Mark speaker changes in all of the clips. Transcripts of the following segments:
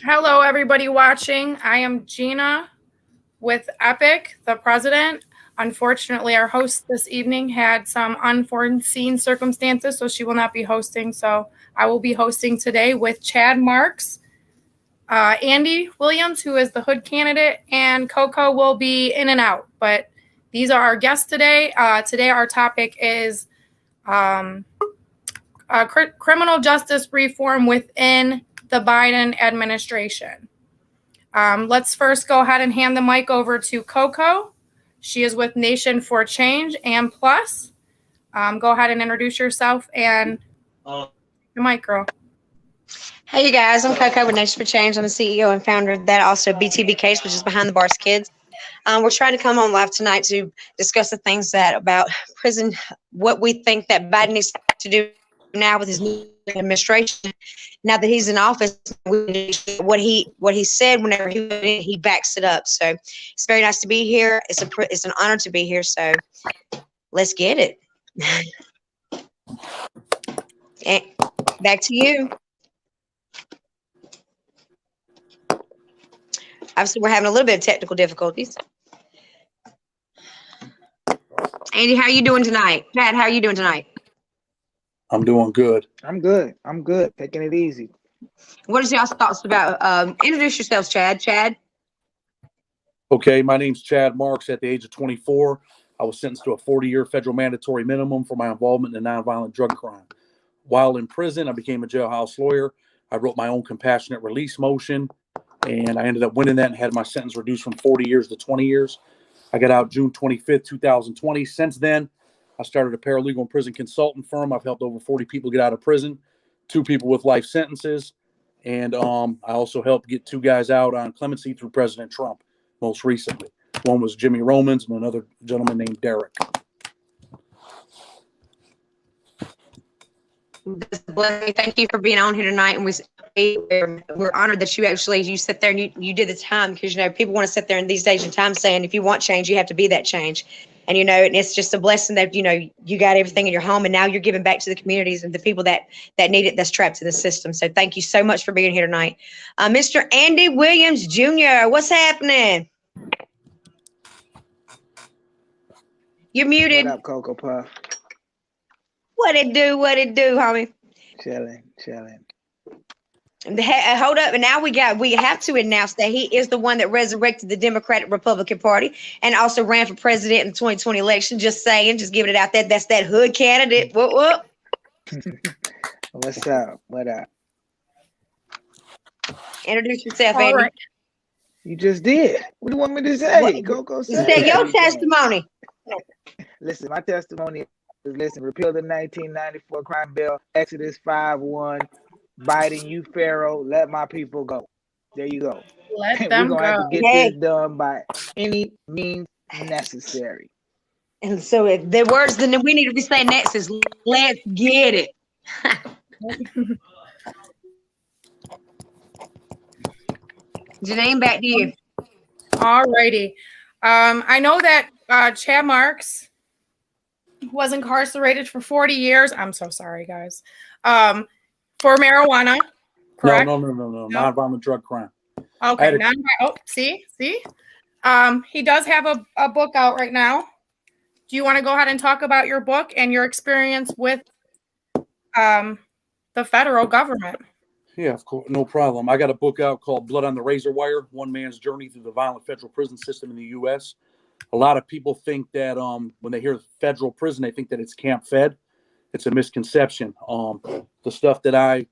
Speaker 1: Hello, everybody watching. I am Gina with Epic, the president. Unfortunately, our host this evening had some unforeseen circumstances, so she will not be hosting. So I will be hosting today with Chad Marks, Andy Williams, who is the Hood candidate, and Coco will be in and out. But these are our guests today. Today, our topic is um, criminal justice reform within the Biden administration. Let's first go ahead and hand the mic over to Coco. She is with Nation for Change and Plus. Go ahead and introduce yourself and the mic, girl.
Speaker 2: Hey, you guys. I'm Coco with Nation for Change. I'm the CEO and founder of that. Also, BTB Case, which is Behind the Bars Kids. We're trying to come on live tonight to discuss the things that about prison, what we think that Biden needs to do now with his new administration. Now that he's in office, what he said whenever he backs it up. So it's very nice to be here. It's an honor to be here. So let's get it. And back to you. Obviously, we're having a little bit of technical difficulties. Andy, how are you doing tonight? Chad, how are you doing tonight?
Speaker 3: I'm doing good.
Speaker 4: I'm good. Taking it easy.
Speaker 2: What is y'all's thoughts about? Introduce yourselves, Chad. Chad.
Speaker 3: Okay, my name's Chad Marks. At the age of 24, I was sentenced to a 40-year federal mandatory minimum for my involvement in a nonviolent drug crime. While in prison, I became a jailhouse lawyer. I wrote my own compassionate release motion, and I ended up winning that and had my sentence reduced from 40 years to 20 years. I got out June 25th, 2020. Since then, I started a paralegal and prison consultant firm. I've helped over 40 people get out of prison, 2 people with life sentences. And I also helped get 2 guys out on clemency through President Trump, most recently. One was Jimmy Romans and another gentleman named Derek.
Speaker 2: Thank you for being on here tonight. And we're honored that you sit there and you did the time, because, people want to sit there in these days and times saying, if you want change, you have to be that change. And, and it's just a blessing that, you got everything in your home, and now you're giving back to the communities and the people that need it, that's trapped in the system. So thank you so much for being here tonight. Mr. Andy Williams, Jr., what's happening? You're muted.
Speaker 4: What up, Coco Puff?
Speaker 2: What it do, homie?
Speaker 4: Chilling.
Speaker 2: Hold up, and now we have to announce that he is the one that resurrected the Democratic Republican Party and also ran for president in the 2020 election. Just saying, just giving it out there. That's that hood candidate. Whoop.
Speaker 4: What's up? What up?
Speaker 2: Introduce yourself,
Speaker 1: All
Speaker 2: Andy.
Speaker 1: right.
Speaker 4: You just did. What do you want me to say? Coco, say
Speaker 2: Say your testimony.
Speaker 4: Listen, my testimony is, repeal the 1994 crime bill, Exodus 5:1. Biden, you Pharaoh, let my people go. There you go.
Speaker 1: Let them
Speaker 4: We're going to have
Speaker 1: go.
Speaker 4: to get this done by any means necessary.
Speaker 2: And so if the words that we need to be saying next is, let's get it. Janine, back to you.
Speaker 1: All righty. I know that Chad Marks was incarcerated for 40 years. I'm so sorry, guys. For marijuana, correct?
Speaker 3: No. Nonviolent drug crime.
Speaker 1: Okay. See? He does have a book out right now. Do you want to go ahead and talk about your book and your experience with the federal government?
Speaker 3: Yeah, of course, no problem. I got a book out called Blood on the Razor Wire, One Man's Journey Through the Violent Federal Prison System in the U.S. A lot of people think that when they hear federal prison, they think that it's Camp Fed. It's a misconception. The stuff that I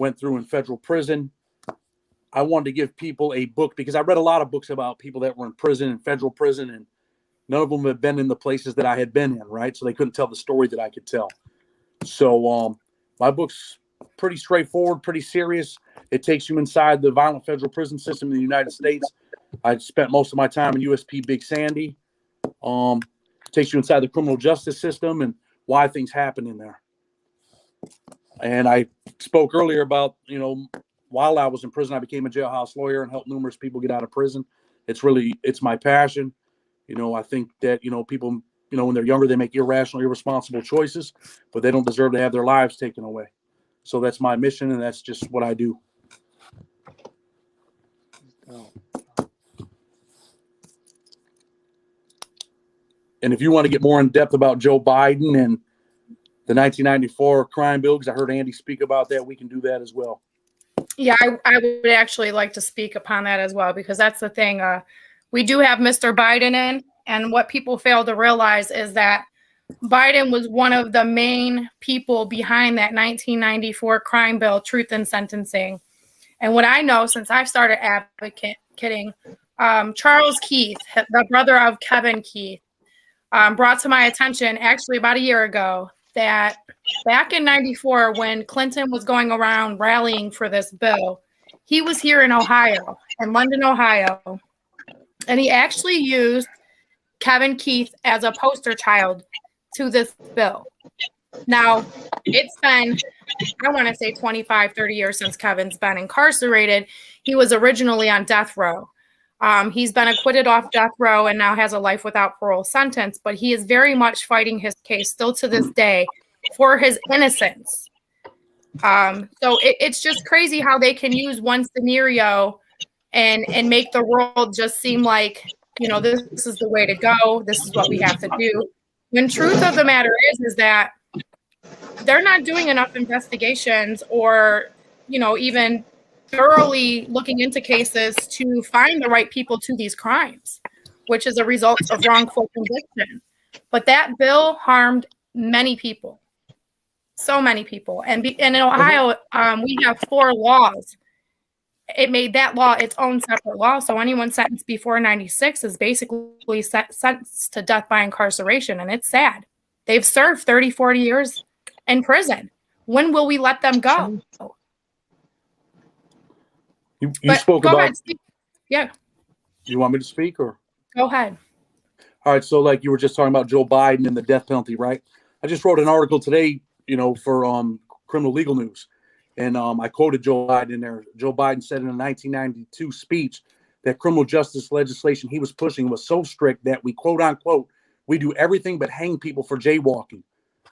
Speaker 3: went through in federal prison, I wanted to give people a book, because I read a lot of books about people that were in prison, in federal prison, and none of them had been in the places that I had been in, right? So they couldn't tell the story that I could tell. So my book's pretty straightforward, pretty serious. It takes you inside the violent federal prison system in the United States. I spent most of my time in USP Big Sandy. It takes you inside the criminal justice system and why things happen in there. And I spoke earlier about, while I was in prison, I became a jailhouse lawyer and helped numerous people get out of prison. It's my passion. I think that, people, when they're younger, they make irrational, irresponsible choices, but they don't deserve to have their lives taken away. So that's my mission, and that's just what I do. And if you want to get more in depth about Joe Biden and the 1994 crime bill, because I heard Andy speak about that, we can do that as well.
Speaker 1: Yeah, I would actually like to speak upon that as well, because that's the thing. We do have Mr. Biden in, and what people fail to realize is that Biden was one of the main people behind that 1994 crime bill, truth in sentencing. And what I know, since I've started advocating, Charles Keith, the brother of Kevin Keith, brought to my attention actually about a year ago that back in 94, when Clinton was going around rallying for this bill, he was here in Ohio, in London, Ohio, and he actually used Kevin Keith as a poster child to this bill. Now, it's been, I want to say 25, 30 years since Kevin's been incarcerated. He was originally on death row. He's been acquitted off death row and now has a life without parole sentence, but he is very much fighting his case still to this day for his innocence. So it's just crazy how they can use one scenario and make the world just seem like, this is the way to go. This is what we have to do. When truth of the matter is that they're not doing enough investigations or, even thoroughly looking into cases to find the right people to these crimes, which is a result of wrongful conviction. But that bill harmed many people, so many people. And in Ohio, we have 4 laws. It made that law its own separate law. So anyone sentenced before 96 is basically sentenced to death by incarceration. And it's sad. They've served 30, 40 years in prison. When will we let them go?
Speaker 3: You spoke about.
Speaker 1: Ahead, yeah.
Speaker 3: You want me to speak or?
Speaker 1: Go ahead.
Speaker 3: All right. So like you were just talking about Joe Biden and the death penalty, right? I just wrote an article today, for Criminal Legal News. And I quoted Joe Biden in there. Joe Biden said in a 1992 speech that criminal justice legislation he was pushing was so strict that we, quote unquote, we do everything but hang people for jaywalking.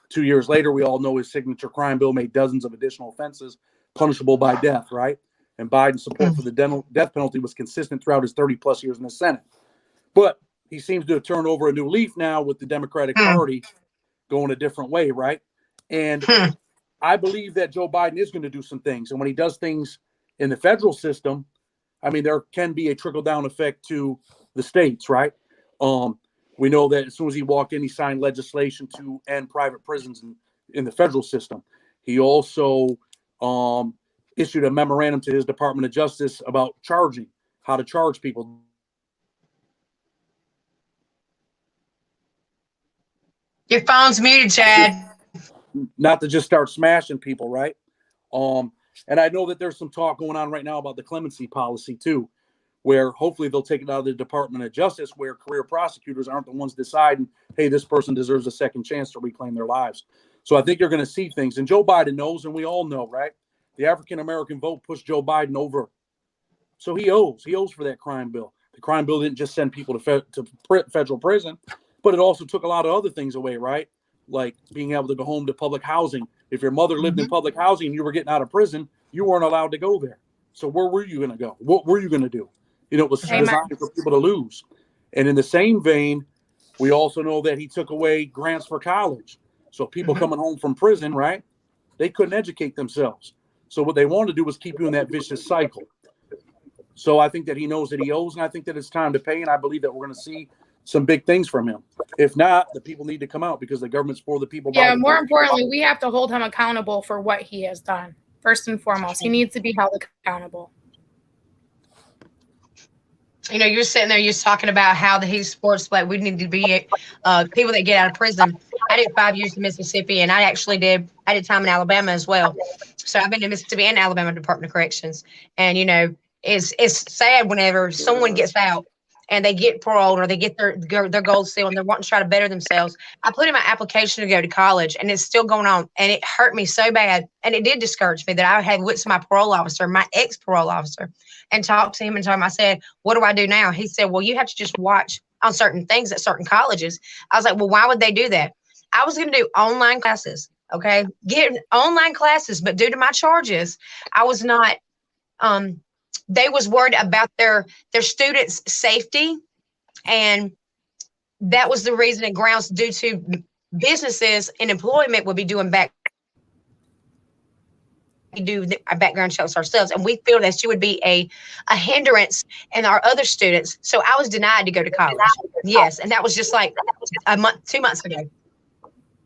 Speaker 3: 2 years later, we all know his signature crime bill made dozens of additional offenses punishable by death, right? And Biden's support for the death penalty was consistent throughout his 30-plus years in the Senate. But he seems to have turned over a new leaf now with the Democratic Party going a different way, right? And I believe that Joe Biden is going to do some things. And when he does things in the federal system, I mean, there can be a trickle-down effect to the states, right? We know that as soon as he walked in, he signed legislation to end private prisons in the federal system. He also issued a memorandum to his Department of Justice about how to charge people.
Speaker 2: Your phone's muted, Chad.
Speaker 3: Not to just start smashing people, right? And I know that there's some talk going on right now about the clemency policy too, where hopefully they'll take it out of the Department of Justice, where career prosecutors aren't the ones deciding, hey, this person deserves a second chance to reclaim their lives. So I think you're going to see things. And Joe Biden knows, and we all know, right? The African-American vote pushed Joe Biden over. So he owes for that crime bill. The crime bill didn't just send people to federal prison, but it also took a lot of other things away, right? Like being able to go home to public housing. If your mother lived in public housing and you were getting out of prison, you weren't allowed to go there. So where were you going to go? What were you going to do? It was designed for people to lose. And in the same vein, we also know that he took away grants for college. So people coming home from prison, right? They couldn't educate themselves. So what they wanted to do was keep you in that vicious cycle. So I think that he knows that he owes, and I think that it's time to pay. And I believe that we're going to see some big things from him. If not, the people need to come out because the government's for the people.
Speaker 1: Yeah, more importantly, we have to hold him accountable for what he has done. First and foremost, he needs to be held accountable.
Speaker 2: You're sitting there, you're talking about how he supports, like, we need to be people that get out of prison. I did 5 years in Mississippi, and I did time in Alabama as well. So I've been to Mississippi and Alabama Department of Corrections. And, it's sad whenever someone gets out and they get paroled or they get their gold seal and they're wanting to try to better themselves. I put in my application to go to college, and it's still going on. And it hurt me so bad. And it did discourage me that I had went to my parole officer, my ex-parole officer, and talked to him and told him, I said, what do I do now? He said, well, you have to just watch on certain things at certain colleges. I was like, well, why would they do that? I was going to do online classes, okay? Get online classes, but due to my charges, I was not, they was worried about their students' safety, and that was the reason and grounds due to businesses and employment would be doing our background checks ourselves, and we feel that she would be a hindrance in our other students. So I was denied to go to college. Yes, and that was just like a month, 2 months ago.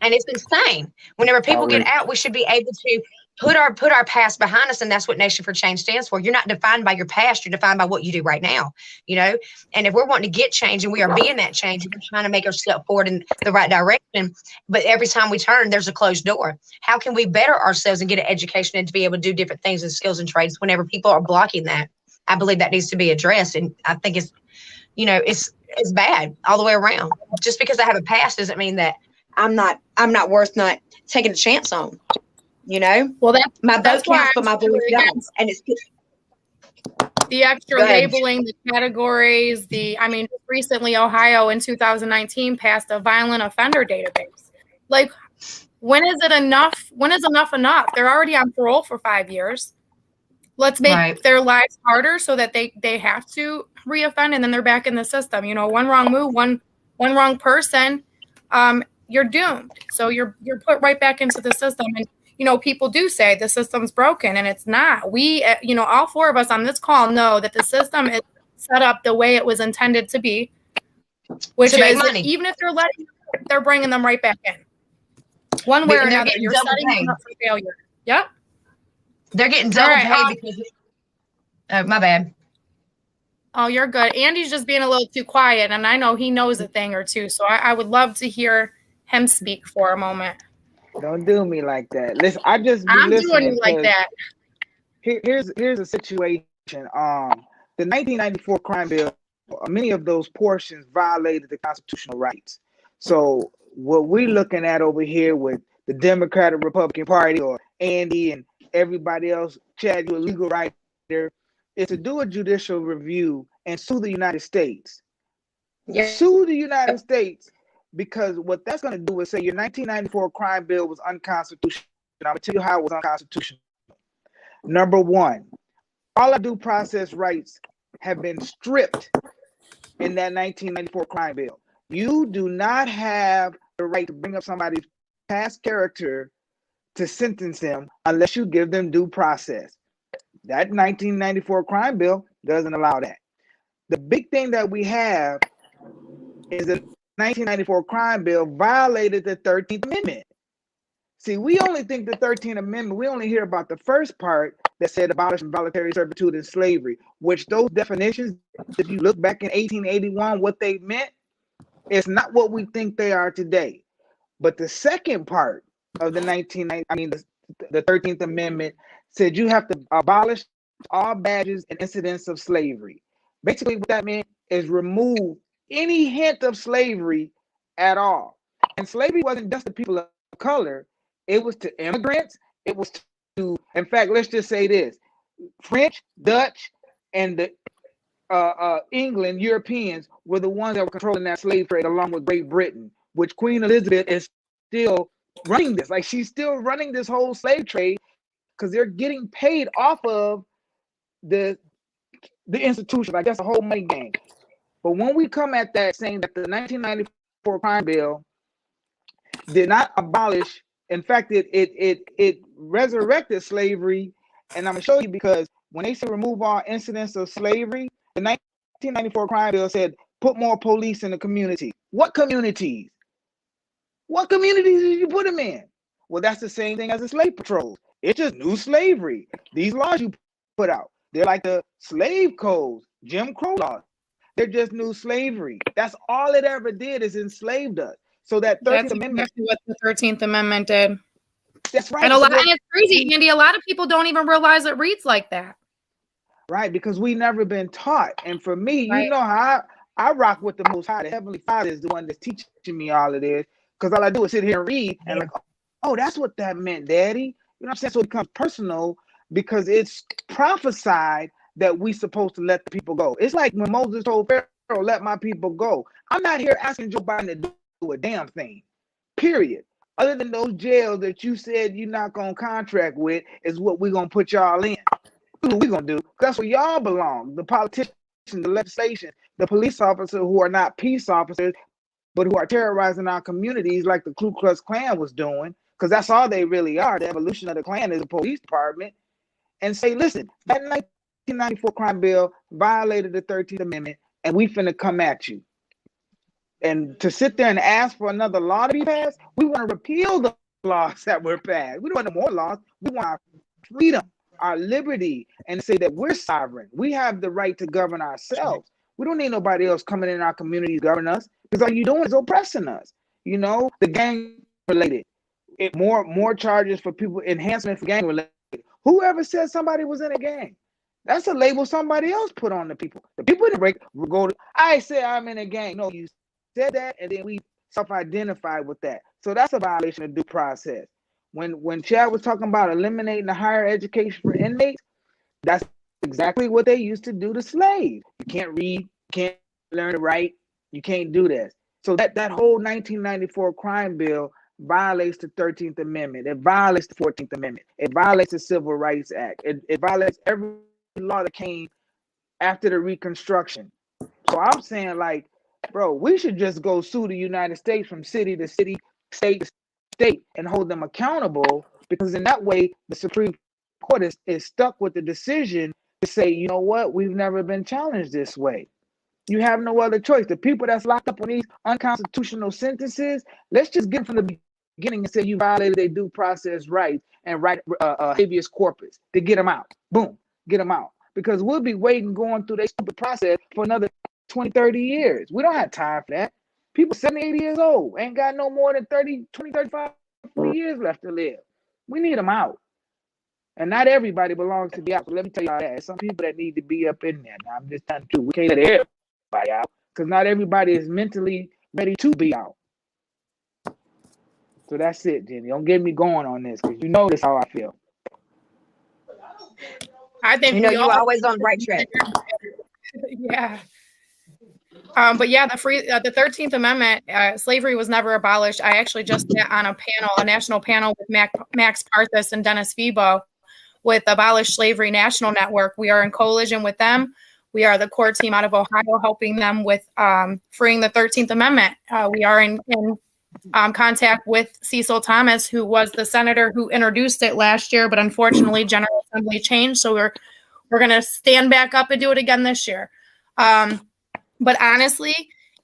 Speaker 2: And it's insane. Whenever people get out, we should be able to put our past behind us, and that's what Nation for Change stands for. You're not defined by your past; you're defined by what you do right now. And if we're wanting to get change, and we are being that change, we're trying to make our step forward in the right direction. But every time we turn, there's a closed door. How can we better ourselves and get an education and to be able to do different things and skills and trades whenever people are blocking that? I believe that needs to be addressed, and I think it's bad all the way around. Just because I have a past doesn't mean that I'm not worth not taking a chance on.
Speaker 1: Well,
Speaker 2: my vote
Speaker 1: why
Speaker 2: counts, but my voice don't. And it's
Speaker 1: the extra labeling, the categories, just recently Ohio in 2019 passed a violent offender database. Like, when is it enough? When is enough enough? They're already on parole for 5 years. Let's make their lives harder so that they have to reoffend, and then they're back in the system. One wrong move, one wrong person, you're doomed. So you're put right back into the system. And people do say the system's broken, and it's not. We, all four of us on this call know that the system is set up the way it was intended to be, which is money. Even if they're bringing them right back in. One way or another, you're setting them up for failure. Yep.
Speaker 2: They're getting double paid because my bad.
Speaker 1: Oh, you're good. Andy's just being a little too quiet, and I know he knows a thing or two, so I would love to hear him speak for a moment.
Speaker 4: Don't do me like that. Listen, I'm
Speaker 1: doing you like that.
Speaker 4: Here's a situation. The 1994 crime bill, many of those portions violated the constitutional rights. So what we're looking at over here with the Democratic Republican Party, or Andy and everybody else, Chad, you're a legal writer, is to do a judicial review and sue the United States. Sue the United States. Because what that's going to do is say your 1994 crime bill was unconstitutional. I'm going to tell you how it was unconstitutional. Number one, all our due process rights have been stripped in that 1994 crime bill. You do not have the right to bring up somebody's past character to sentence them unless you give them due process. That 1994 crime bill doesn't allow that. The big thing that we have is that 1994 crime bill violated the 13th Amendment. See, we only think the 13th Amendment, we only hear about the first part that said abolish involuntary servitude and slavery, which those definitions, if you look back in 1881, what they meant, is not what we think they are today. But the second part of the 13th Amendment said you have to abolish all badges and incidents of slavery. Basically, what that meant is remove any hint of slavery at all. And slavery wasn't just to people of color, it was to immigrants, it was to, in fact, let's just say this, French, Dutch, and the England, Europeans were the ones that were controlling that slave trade along with Great Britain, which Queen Elizabeth is still running this. Like, she's still running this whole slave trade because they're getting paid off of the institution. Like, that's a whole money game. But when we come at that saying that the 1994 crime bill did not abolish, in fact, it resurrected slavery, and I'm gonna show you, because when they say remove all incidents of slavery, the 1994 crime bill said put more police in the community. What communities? What communities did you put them in? Well, that's the same thing as the slave patrols. It's just new slavery. These laws you put out, they're like the slave codes, Jim Crow laws. They're just new slavery. That's all it ever did, is enslaved us. So that 13th Amendment.
Speaker 1: That's exactly what the 13th Amendment did.
Speaker 4: That's right.
Speaker 1: And it's crazy, Andy. A lot of people don't even realize it reads like that.
Speaker 4: Right, because we never been taught. And for me, you know how I rock with the Most High. The Heavenly Father is the one that's teaching me all of this. Because all I do is sit here and read and like, oh, that's what that meant, Daddy. You know what I'm saying? So it becomes personal because it's prophesied that we supposed to let the people go. It's like when Moses told Pharaoh, let my people go. I'm not here asking Joe Biden to do a damn thing, period. Other than those jails that you said you're not going to contract with is what we're going to put y'all in. What we going to do? That's where y'all belong. The politicians, the legislation, the police officers who are not peace officers, but who are terrorizing our communities like the Ku Klux Klan was doing, because that's all they really are. The evolution of the Klan is a police department. And say, listen, that 1994 crime bill violated the 13th Amendment, and we finna come at you. And to sit there and ask for another law to be passed, we want to repeal the laws that were passed. We don't want no more laws. We want our freedom, our liberty, and say that we're sovereign. We have the right to govern ourselves. We don't need nobody else coming in our communities govern us, because all you're doing is oppressing us. You know, the gang related, more charges for people, enhancement for gang related. Whoever said somebody was in a gang, that's a label somebody else put on the people. The people in the break will go to, I say I'm in a gang. No, you said that, and then we self-identify with that. So that's a violation of due process. When Chad was talking about eliminating the higher education for inmates, that's exactly what they used to do to slaves. You can't read, you can't learn to write, you can't do this. So that whole 1994 crime bill violates the 13th Amendment. It violates the 14th Amendment. It violates the Civil Rights Act. It violates every law that came after the Reconstruction. So I'm saying, like, bro, we should just go sue the United States from city to city, state to state, and hold them accountable, because in that way, the Supreme Court is stuck with the decision to say, you know what, we've never been challenged this way. You have no other choice. The people that's locked up on these unconstitutional sentences, let's just get from the beginning and say you violated their due process rights and write habeas corpus to get them out. Boom, get them out. Because we'll be waiting, going through their stupid process for another 20, 30 years. We don't have time for that. People 70, 80 years old ain't got no more than 30, 20, 35, 40 years left to live. We need them out. And not everybody belongs to be out. So let me tell y'all that. Some people that need to be up in there. Now, I'm just telling you, we can't let everybody out, because not everybody is mentally ready to be out. So that's it, Jenny. Don't get me going on this, because you know this how I feel.
Speaker 1: I think
Speaker 2: you know, you're always on the right track.
Speaker 1: Yeah. But yeah, the 13th Amendment, slavery was never abolished. I actually just sat on a national panel with Max Parthas and Dennis Febo with Abolish Slavery National Network. We are in coalition with them. We are the core team out of Ohio, helping them with freeing the 13th Amendment. We are in contact with Cecil Thomas, who was the senator who introduced it last year, but unfortunately General Assembly changed. So we're going to stand back up and do it again this year. But honestly,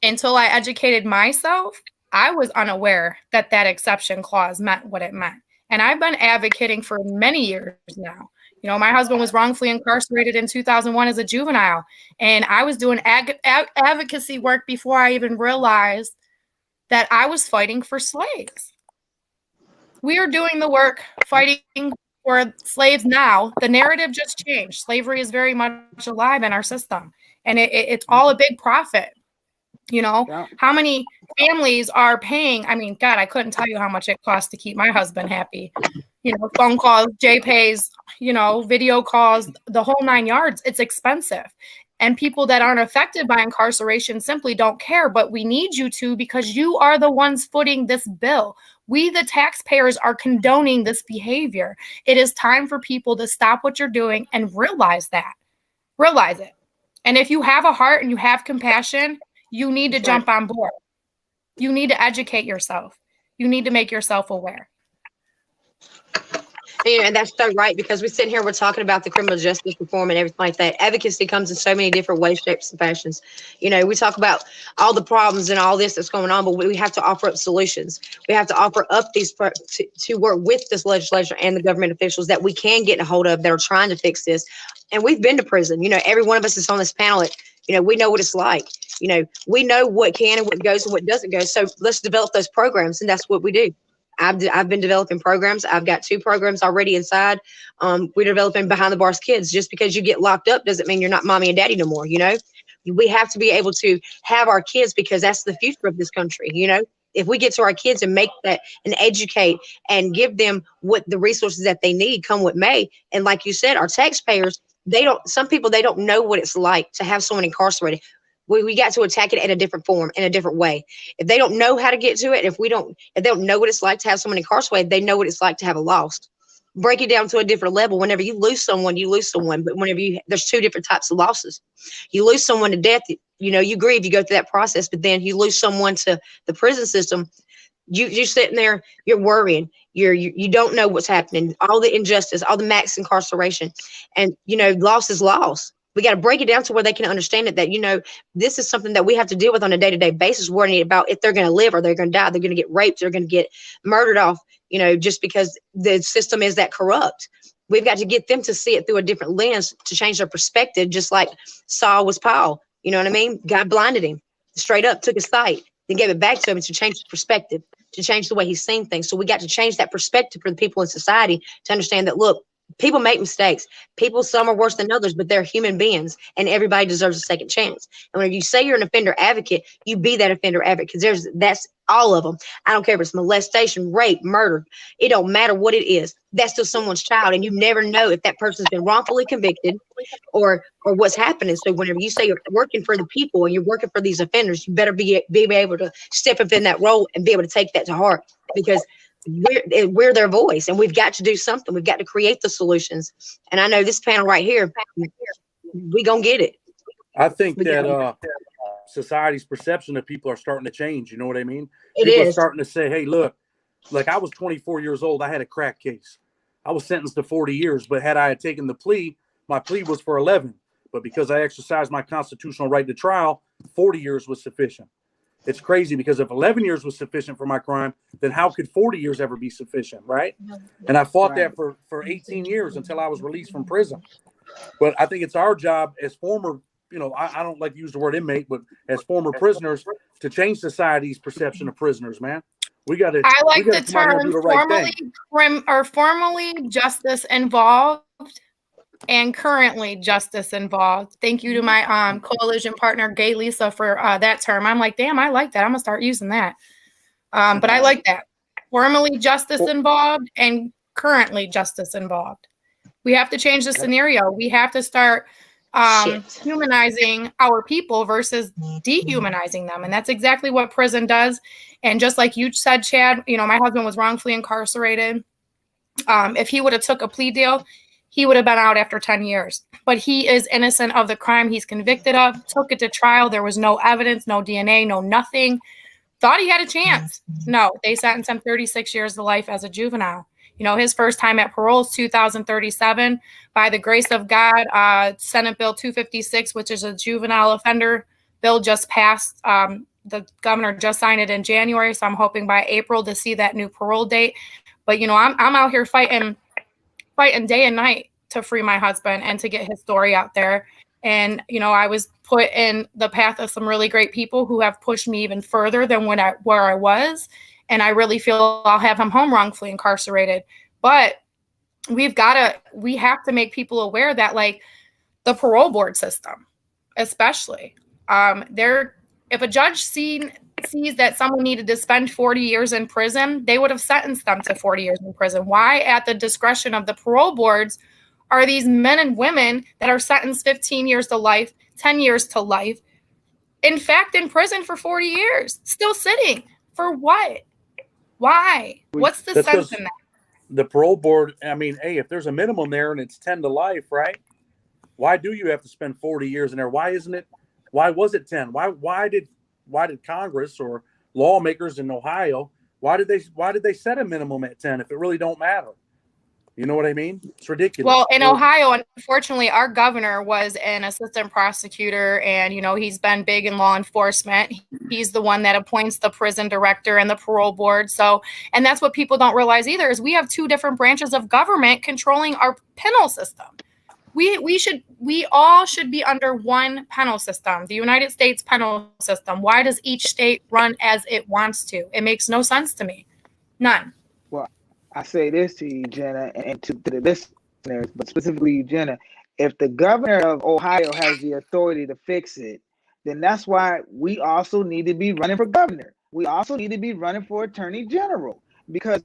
Speaker 1: until I educated myself, I was unaware that exception clause meant what it meant. And I've been advocating for many years now. You know, my husband was wrongfully incarcerated in 2001 as a juvenile, and I was doing advocacy work before I even realized that I was fighting for slaves. We are doing the work fighting for slaves now. The narrative just changed. Slavery is very much alive in our system, and it's all a big profit. You know, how many families are paying? I mean, God, I couldn't tell you how much it costs to keep my husband happy. You know, phone calls, J-Pays, you know, video calls, the whole 9 yards. It's expensive. And people that aren't affected by incarceration simply don't care. But we need you to, because you are the ones footing this bill. We, the taxpayers, are condoning this behavior. It is time for people to stop what you're doing and realize that. Realize it. And if you have a heart and you have compassion, you need to jump on board. You need to educate yourself. You need to make yourself aware.
Speaker 2: And that's so right, because we sit here, we're talking about the criminal justice reform and everything like that. Advocacy comes in so many different ways, shapes, and fashions. You know, we talk about all the problems and all this that's going on, but we have to offer up solutions. We have to offer up these to work with this legislature and the government officials that we can get a hold of that are trying to fix this. And we've been to prison. You know, every one of us is on this panel. You know, we know what it's like. You know, we know what can and what goes and what doesn't go. So let's develop those programs, and that's what we do. I've been developing programs. I've got 2 programs already inside. We're developing Behind the Bars Kids. Just because you get locked up doesn't mean you're not mommy and daddy no more. You know, we have to be able to have our kids, because that's the future of this country. You know, if we get to our kids and make that and educate and give them what the resources that they need, come what may. And like you said, our taxpayers, some people don't know what it's like to have someone incarcerated. We got to attack it in a different form, in a different way. If they don't know how to get to it, if they don't know what it's like to have someone incarcerated, they know what it's like to have a loss. break it down to a different level. Whenever you lose someone, you lose someone. But whenever there's two different types of losses. You lose someone to death, you grieve, you go through that process, but then you lose someone to the prison system. You're sitting there, you're worrying, you don't know what's happening, all the injustice, all the max incarceration, and loss is loss. We got to break it down to where they can understand it, that this is something that we have to deal with on a day-to-day basis, worrying about if they're going to live or they're going to die, they're going to get raped, they're going to get murdered off, just because the system is that corrupt. We've got to get them to see it through a different lens, to change their perspective, just like Saul was Paul. You know what I mean? God blinded him straight up, took his sight, then gave it back to him to change his perspective, to change the way he's seen things. So we got to change that perspective for the people in society to understand that, look, people make mistakes. People, some are worse than others, but they're human beings, and everybody deserves a second chance. And when you say you're an offender advocate, you be that offender advocate, because that's all of them. I don't care if it's molestation, rape, murder. It don't matter what it is. That's still someone's child, and you never know if that person's been wrongfully convicted or what's happening. So whenever you say you're working for the people and you're working for these offenders, you better be able to step up in that role and be able to take that to heart, because we're their voice, and we've got to do something. We've got to create the solutions. And I know this panel right here, we gonna get it.
Speaker 3: I think that society's perception of people are starting to change. You know what I mean?
Speaker 2: It
Speaker 3: People
Speaker 2: is
Speaker 3: are starting to say, hey, look, like I was 24 years old. I had a crack case. I was sentenced to 40 years, but had I taken the plea, my plea was for 11. But because I exercised my constitutional right to trial, 40 years was sufficient. It's crazy, because if 11 years was sufficient for my crime, then how could 40 years ever be sufficient, right? And I fought that for 18 years until I was released from prison. But I think it's our job as former, I don't like to use the word inmate, but as former prisoners, to change society's perception of prisoners, man. We got to.
Speaker 1: I like the
Speaker 3: term
Speaker 1: formally justice involved and currently justice involved. Thank you to my coalition partner, Gay Lisa, for that term. I'm like, damn, I like that. I'm gonna start using that. But I like that. Formally justice involved and currently justice involved. We have to change the scenario. We have to start humanizing our people versus dehumanizing them. And that's exactly what prison does. And just like you said, Chad, my husband was wrongfully incarcerated. If he would have took a plea deal, he would have been out after 10 years. But he is innocent of the crime he's convicted of, took it to trial. There was no evidence, no DNA, no nothing. Thought he had a chance. No, they sentenced him 36 years to life as a juvenile. His first time at parole is 2037. By the grace of God, Senate Bill 256, which is a juvenile offender bill, just passed. The governor just signed it in January, so I'm hoping by April to see that new parole date. But, I'm out here fighting day and night to free my husband and to get his story out there. And, I was put in the path of some really great people who have pushed me even further than where I was. And I really feel I'll have him home wrongfully incarcerated. But we have to make people aware that, like, the parole board system, especially, if a judge sees that someone needed to spend 40 years in prison, they would have sentenced them to 40 years in prison. Why, at the discretion of the parole boards, are these men and women that are sentenced 15 years to life, 10 years to life, in fact, in prison for 40 years, still sitting? For what? Why? What's the sense in that?
Speaker 3: The parole board, hey, if there's a minimum there and it's 10 to life, right? Why do you have to spend 40 years in there? Why was it 10? Why did Congress or lawmakers in Ohio, why did they set a minimum at 10 if it really don't matter? You know what I mean? It's ridiculous.
Speaker 1: Well, in Ohio, unfortunately, our governor was an assistant prosecutor, and, he's been big in law enforcement. He's the one that appoints the prison director and the parole board. So, and that's what people don't realize either, is we have two different branches of government controlling our penal system. We all should be under one penal system, the United States penal system. Why does each state run as it wants to? It makes no sense to me. None.
Speaker 4: Well, I say this to you, Jenna, and to the listeners, but specifically you, Jenna, if the governor of Ohio has the authority to fix it, then that's why we also need to be running for governor. We also need to be running for attorney general, because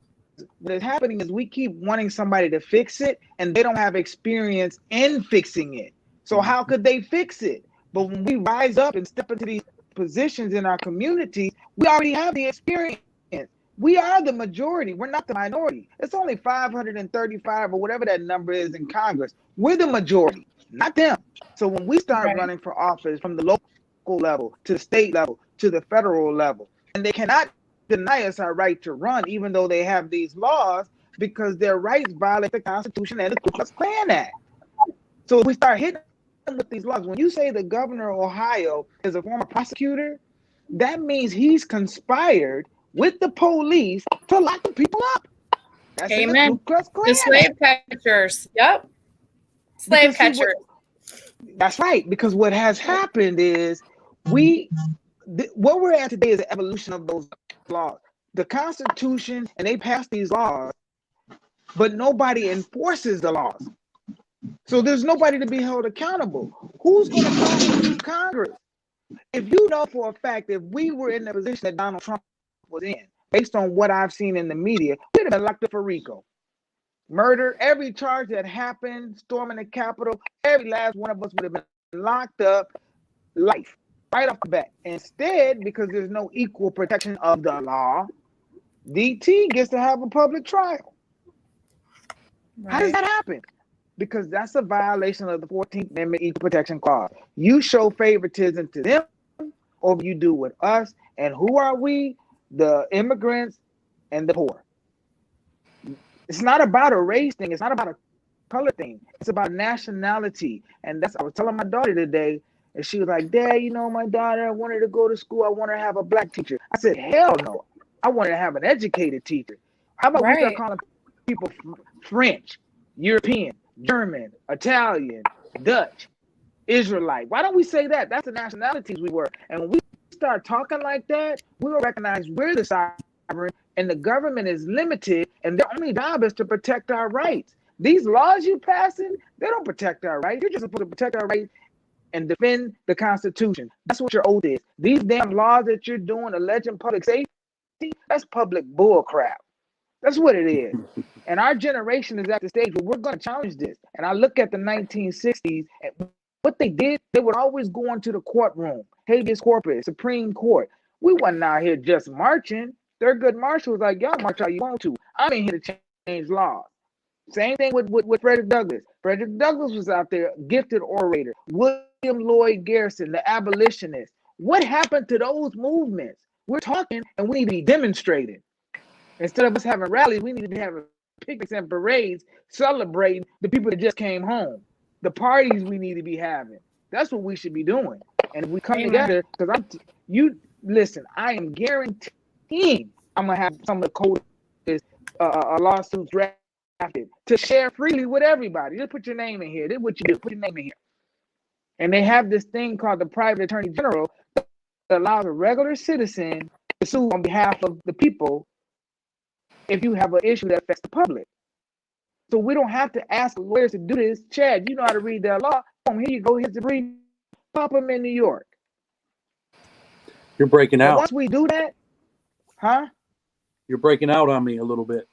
Speaker 4: what is happening is we keep wanting somebody to fix it, and they don't have experience in fixing it. So how could they fix it? But when we rise up and step into these positions in our communities, we already have the experience. We are the majority. We're not the minority. It's only 535 or whatever that number is in Congress. We're the majority, not them. So when we start running for office from the local level to the state level to the federal level, and they cannot deny us our right to run, even though they have these laws, because their rights violate the Constitution and the Ku Klux Klan Act. So if we start hitting them with these laws, when you say the governor of Ohio is a former prosecutor, that means he's conspired with the police to lock the people up. That's
Speaker 1: Amen.
Speaker 4: in the Ku Klux Klan
Speaker 1: The slave catchers. Yep. Slave catchers.
Speaker 4: That's right. Because what has happened is what we're at today is an evolution of those laws. The Constitution, and they pass these laws, but nobody enforces the laws. So there's nobody to be held accountable. Who's going to prosecute Congress? If you know for a fact, if we were in the position that Donald Trump was in, based on what I've seen in the media, we'd have been locked up for RICO. Murder, every charge that happened, storming the Capitol, every last one of us would have been locked up, life, right off the bat. Instead, because there's no equal protection of the law, DT gets to have a public trial. Right. How does that happen? Because that's a violation of the 14th Amendment Equal Protection Clause. You show favoritism to them, or you do with us. And who are we? The immigrants and the poor. It's not about a race thing. It's not about a color thing. It's about nationality. And I was telling my daughter today, and she was like, Dad, you know, my daughter, I want her to go to school. I want her to have a black teacher. I said, hell no. I want her to have an educated teacher. How about we start calling people French, European, German, Italian, Dutch, Israelite? Why don't we say that? That's the nationalities we were. And when we start talking like that, we will recognize we're the sovereign and the government is limited, and their only job is to protect our rights. These laws you're passing, they don't protect our rights. You're just supposed to protect our rights and defend the Constitution. That's what your oath is. These damn laws that you're doing, alleging public safety, that's public bull crap. That's what it is. And our generation is at the stage where we're going to challenge this. And I look at the 1960s, and what they did, they would always go into the courtroom, habeas corpus, Supreme Court. We wasn't out here just marching. Thurgood Marshall was like, y'all march how you want to. I'm in here to change laws. Same thing with Frederick Douglass. Frederick Douglass was out there, gifted orator. William Lloyd Garrison, the abolitionist. What happened to those movements? We're talking, and we need to be demonstrating. Instead of us having rallies, we need to be having picnics and parades celebrating the people that just came home. The parties we need to be having. That's what we should be doing. And if we come together, because listen, I am guaranteeing I'm going to have some of the coldest lawsuits drafted to share freely with everybody. Just put your name in here. This is what you do. Put your name in here. And they have this thing called the private attorney general that allows a regular citizen to sue on behalf of the people if you have an issue that affects the public. So we don't have to ask lawyers to do this. Chad, you know how to read that law. Here you go. Here's the brief. Pop them in New York.
Speaker 3: You're breaking out.
Speaker 4: Once we do that, huh?
Speaker 3: You're breaking out on me a little bit.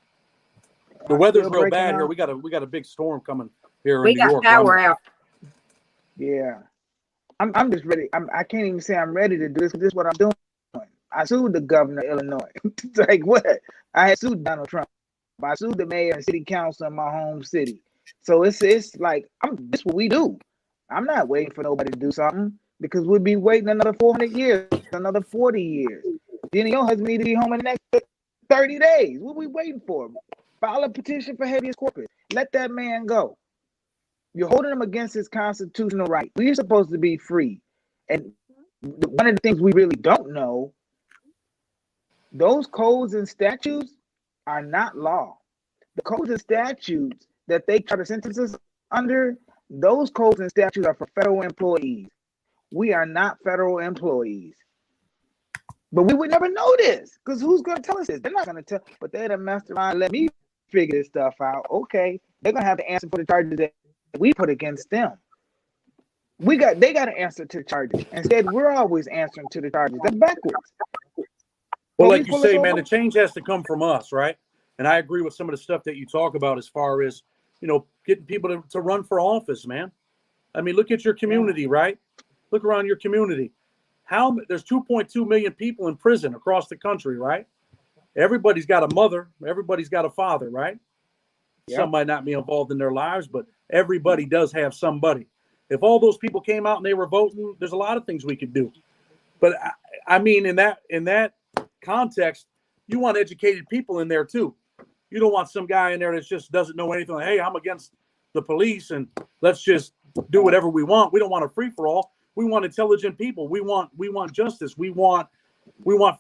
Speaker 3: The weather's real bad here. We got a big storm coming here in New York. We got power out.
Speaker 4: Yeah. I'm just ready. I can't even say I'm ready to do this. This is what I'm doing. I sued the governor of Illinois. It's like what? I had sued Donald Trump. I sued the mayor and city council in my home city. So it's like this is what we do. I'm not waiting for nobody to do something because we'll be waiting another 400 years, another 40 years. Then your husband need to be home in the next 30 days. What are we waiting for? File a petition for habeas corpus. Let that man go. You're holding him against his constitutional right. We're supposed to be free. And one of the things we really don't know, those codes and statutes are not law. The codes and statutes that they try to sentence us under, those codes and statutes are for federal employees. We are not federal employees. But we would never know this because who's going to tell us this? They're not going to tell, but they'd have messed around and let me figure this stuff out. Okay, they're going to have to answer for the charges that we put against them. They got to answer to the charges. Instead, we're always answering to the charges. That's backwards.
Speaker 3: Well, like you say, man, the change has to come from us, right? And I agree with some of the stuff that you talk about as far as, getting people to run for office, man. I mean, look at your community, right? Look around your community. There's 2.2 million people in prison across the country, right? everybody's got a mother, everybody's got a father, right?
Speaker 4: Yep.
Speaker 3: Some might not be involved in their lives, but everybody does have somebody. If all those people came out and they were voting, there's a lot of things we could do. But I mean, in that context, you want educated people in there too. You don't want some guy in there that just doesn't know anything. Like, hey, I'm against the police and let's just do whatever we want. We don't want a free for all. We want intelligent people. We want justice. We want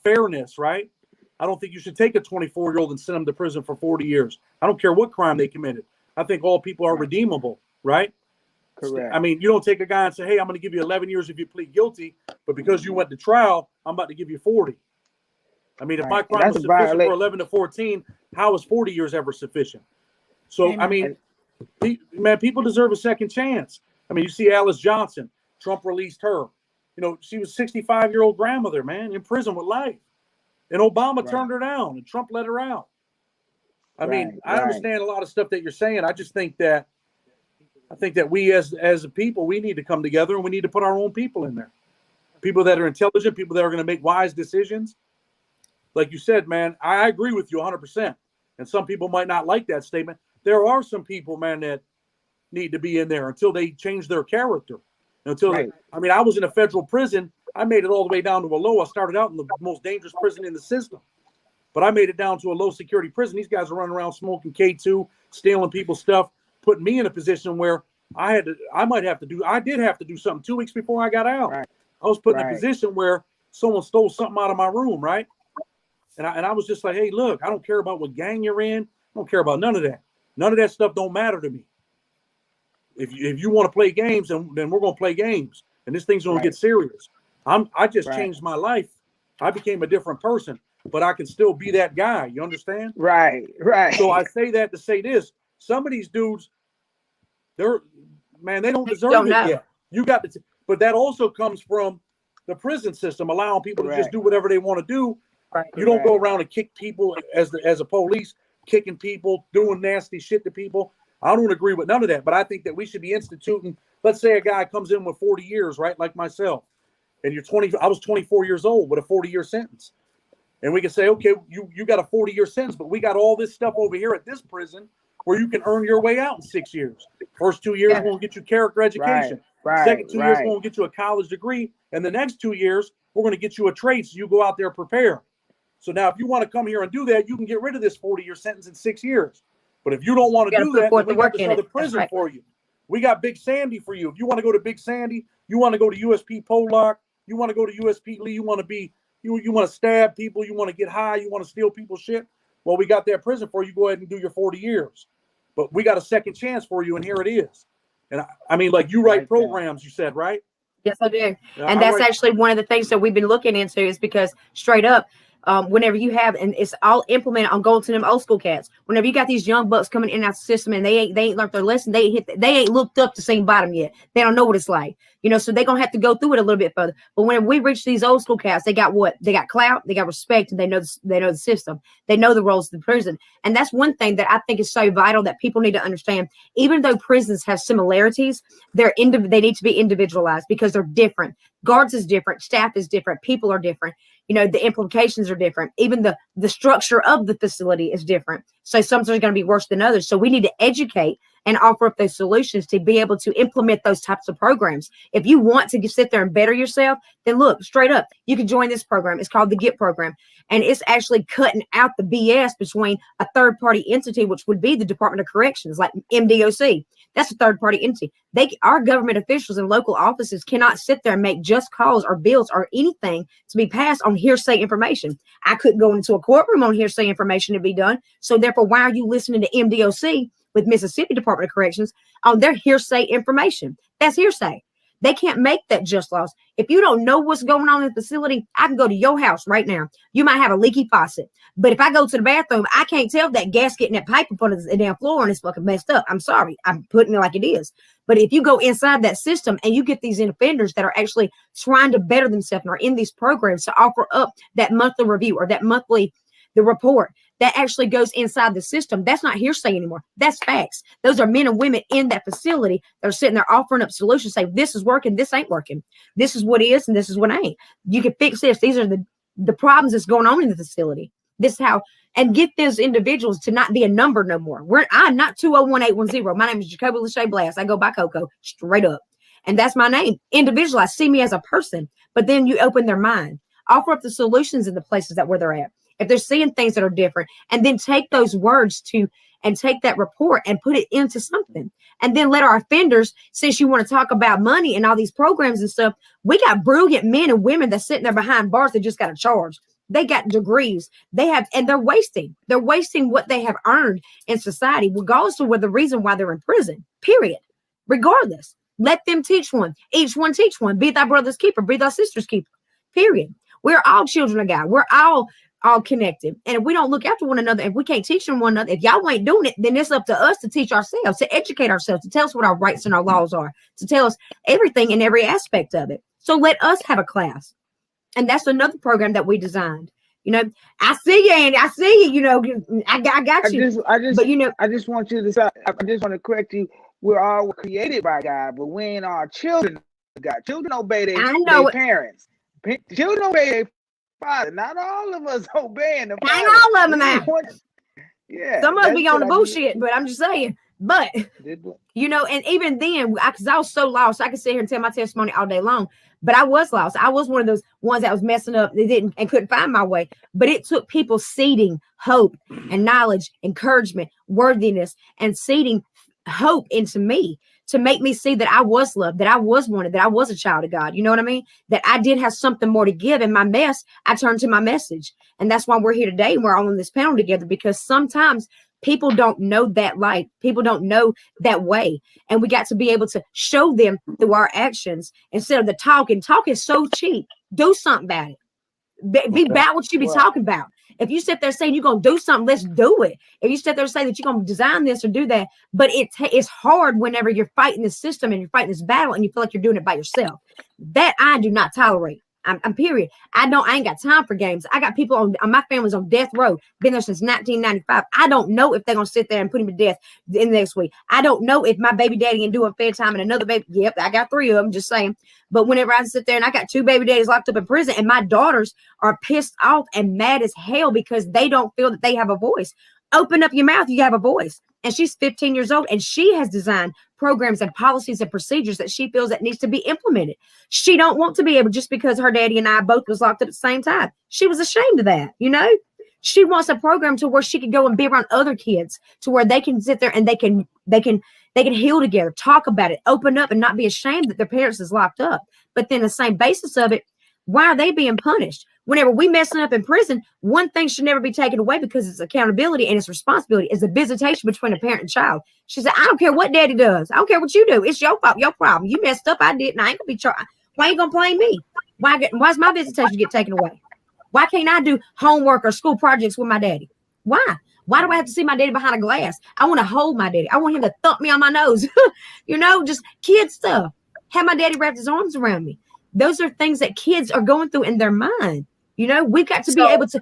Speaker 3: fairness, right? I don't think you should take a 24-year-old and send them to prison for 40 years. I don't care what crime they committed. I think all people are redeemable, right?
Speaker 4: Correct.
Speaker 3: I mean, you don't take a guy and say, hey, I'm going to give you 11 years if you plead guilty, but because you went to trial, I'm about to give you 40. I mean, if my crime was sufficient for 11 to 14, how is 40 years ever sufficient? So, I mean, man, people deserve a second chance. I mean, you see Alice Johnson, Trump released her. You know, she was 65-year-old grandmother, man, in prison with life. And Obama turned her down and Trump let her out. I mean, I understand a lot of stuff that you're saying. I just think that we as a people, we need to come together and we need to put our own people in there. People that are intelligent, people that are going to make wise decisions. Like you said, man, I agree with you 100%. And some people might not like that statement. There are some people, man, that need to be in there until they change their character. I mean, I was in a federal prison. I made it all the way down to a low. I started out in the most dangerous prison in the system. But I made it down to a low security prison. These guys are running around smoking K2, stealing people's stuff, putting me in a position where I did have to do something 2 weeks before I got out. Right. I was put in a position where someone stole something out of my room, right? And I was just like, hey, look, I don't care about what gang you're in. I don't care about none of that. None of that stuff don't matter to me. If you want to play games, then we're going to play games. And this thing's going to get serious. I just changed my life. I became a different person, but I can still be that guy. You understand? Right. So I say that to say this. Some of these dudes, they don't deserve it yet. You got to, but that also comes from the prison system, allowing people to just do whatever they want to do. You don't go around and kick people as a police, kicking people, doing nasty shit to people. I don't agree with none of that, but I think that we should be instituting. Let's say a guy comes in with 40 years, right? Like myself, and I was 24 years old with a 40-year sentence. And we can say, okay, you got a 40-year sentence, but we got all this stuff over here at this prison where you can earn your way out in 6 years. First 2 years, we're going to get you character education. Second 2 years, we're going to get you a college degree. And the next 2 years, we're going to get you a trade so you go out there prepare. So now if you want to come here and do that, you can get rid of this 40-year sentence in 6 years. But if you don't want to do that, then we got this other prison for you. We got Big Sandy for you. If you want to go to Big Sandy, you want to go to USP Pollock, you want to go to USP Lee, you want to stab people, you want to get high, you want to steal people's shit. Well, we got that prison for you. Go ahead and do your 40 years. But we got a second chance for you, and here it is. And I mean, like you write programs, you said, right?
Speaker 5: Yes, I do. And that's actually one of the things that we've been looking into is because straight up, whenever you have, and it's all implemented on going to them old school cats. Whenever you got these young bucks coming in and out the system and they ain't learned their lesson, they ain't looked up to same bottom yet. They don't know what it's like, so they're gonna have to go through it a little bit further. But when we reach these old school cats, they got what? They got clout, they got respect, and they know the system. They know the roles of the prison. And that's one thing that I think is so vital that people need to understand. Even though prisons have similarities, they need to be individualized because they're different. Guards is different, staff is different, people are different. The implications are different. Even the structure of the facility is different. So some are going to be worse than others. So we need to educate and offer up those solutions to be able to implement those types of programs. If you want to sit there and better yourself, then look, straight up, you can join this program. It's called the GET program. And it's actually cutting out the BS between a third-party entity, which would be the Department of Corrections, like MDOC. That's a third-party entity. Our government officials in local offices cannot sit there and make just calls or bills or anything to be passed on hearsay information. I couldn't go into a courtroom on hearsay information to be done. So therefore, why are you listening to MDOC with Mississippi Department of Corrections on their hearsay information? That's hearsay. They can't make that just laws. If you don't know what's going on in the facility, I can go to your house right now. You might have a leaky faucet. But if I go to the bathroom, I can't tell that gasket and that pipe up on the damn floor and it's fucking messed up. I'm sorry. I'm putting it like it is. But if you go inside that system and you get these offenders that are actually trying to better themselves and are in these programs to offer up that monthly review or that the report that actually goes inside the system, that's not hearsay anymore. That's facts. Those are men and women in that facility that are sitting there offering up solutions, saying this is working, this ain't working. This is what is and this is what ain't. You can fix this. These are the problems that's going on in the facility. This is how, and get those individuals to not be a number no more. I'm not 201810. My name is Jacoby Lachey Blast. I go by Coco straight up. And that's my name. Individualize, see me as a person, but then you open their mind, offer up the solutions in the places that where they're at. If they're seeing things that are different, and then take those words and take that report and put it into something. And then let our offenders, since you want to talk about money and all these programs and stuff, we got brilliant men and women that's sitting there behind bars that just got a charge. They got degrees. And they're wasting. They're wasting what they have earned in society, regardless of the reason why they're in prison, period. Regardless. Let them teach one. Each one teach one. Be thy brother's keeper. Be thy sister's keeper. Period. We're all children of God. We're all connected. And if we don't look after one another, if we can't teach them one another, if y'all ain't doing it, then it's up to us to teach ourselves, to educate ourselves, to tell us what our rights and our laws are, to tell us everything in every aspect of it. So let us have a class. And that's another program that we designed. You know, I see you, Andy. I see you. You know, I got you. But you know,
Speaker 4: I just want you to. I just want to correct you. We're all created by God, but we ain't our children of God. Children obey their parents. Children obey their father. Not all of us obeying the father.
Speaker 5: Not all of them now.
Speaker 4: Yeah,
Speaker 5: some of us be on the bullshit, but I'm just saying. But you know, and even then, because I was so lost, I could sit here and tell my testimony all day long. But I was lost. I was one of those ones that was messing up. They didn't and couldn't find my way. But it took people seeding hope and knowledge, encouragement, worthiness, and seeding hope into me to make me see that I was loved, that I was wanted, that I was a child of God. You know what I mean? That I did have something more to give. In my mess, I turned to my message. And that's why we're here today. And we're all on this panel together, because sometimes people don't know that light. People don't know that way. And we got to be able to show them through our actions instead of the talking. Talk is so cheap. Do something about it. Be about what you be talking about. If you sit there saying you're going to do something, let's do it. If you sit there and say that you're going to design this or do that, but it's hard whenever you're fighting the system and you're fighting this battle and you feel like you're doing it by yourself. That I do not tolerate. I'm period. I ain't got time for games. I got people on my family's on death row, been there since 1995. I don't know if they're gonna sit there and put him to death in the next week. I don't know if my baby daddy ain't doing fair time and another baby. Yep, I got 3 of them, just saying. But whenever I sit there and I got 2 baby daddies locked up in prison, and my daughters are pissed off and mad as hell because they don't feel that they have a voice. Open up your mouth, you have a voice. And she's 15 years old, and she has designed programs and policies and procedures that she feels that needs to be implemented. She don't want to be able, just because her daddy and I both was locked up at the same time. She was ashamed of that, you know? She wants a program to where she can go and be around other kids, to where they can sit there and they can heal together, talk about it, open up, and not be ashamed that their parents is locked up. But then the same basis of it, why are they being punished? Whenever we messing up in prison, one thing should never be taken away, because it's accountability and it's responsibility, is the visitation between a parent and child. She said, I don't care what daddy does. I don't care what you do. It's your fault, your problem. You messed up. I didn't. I ain't gonna be trying. Why ain't gonna blame me? Why's my visitation get taken away? Why can't I do homework or school projects with my daddy? Why? Why do I have to see my daddy behind a glass? I want to hold my daddy. I want him to thump me on my nose. You know, just kid stuff. Have my daddy wrap his arms around me. Those are things that kids are going through in their mind. You know, we've got to be able to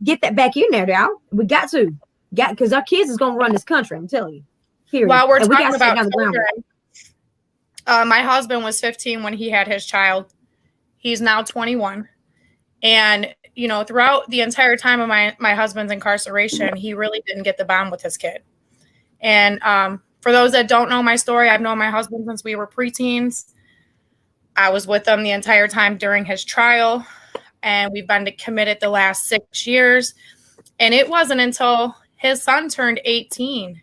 Speaker 5: get that back in there, y'all. We got to. Because our kids is going to run this country, I'm telling you. Period.
Speaker 1: While we're talking about children, my husband was 15 when he had his child. He's now 21. And, you know, throughout the entire time of my husband's incarceration, he really didn't get the bond with his kid. And for those that don't know my story, I've known my husband since we were preteens. I was with him the entire time during his trial. And we've been committed the last 6 years. And it wasn't until his son turned 18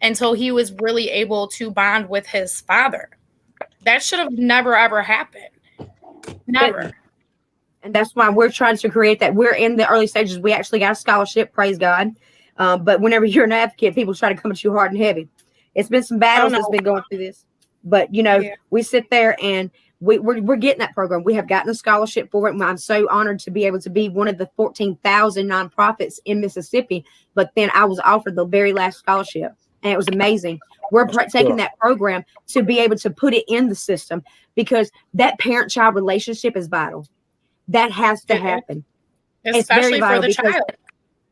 Speaker 1: until he was really able to bond with his father. That should have never, ever happened. Never.
Speaker 5: And that's why we're trying to create that. We're in the early stages. We actually got a scholarship, praise God. But whenever you're an advocate, people try to come at you hard and heavy. It's been some battles that's been going through this. But, you know, we sit there and we're getting that program. We have gotten a scholarship for it. And I'm so honored to be able to be one of the 14,000 nonprofits in Mississippi. But then I was offered the very last scholarship, and it was amazing. We're taking that program to be able to put it in the system, because that parent-child relationship is vital. That has to happen.
Speaker 1: Especially for the child.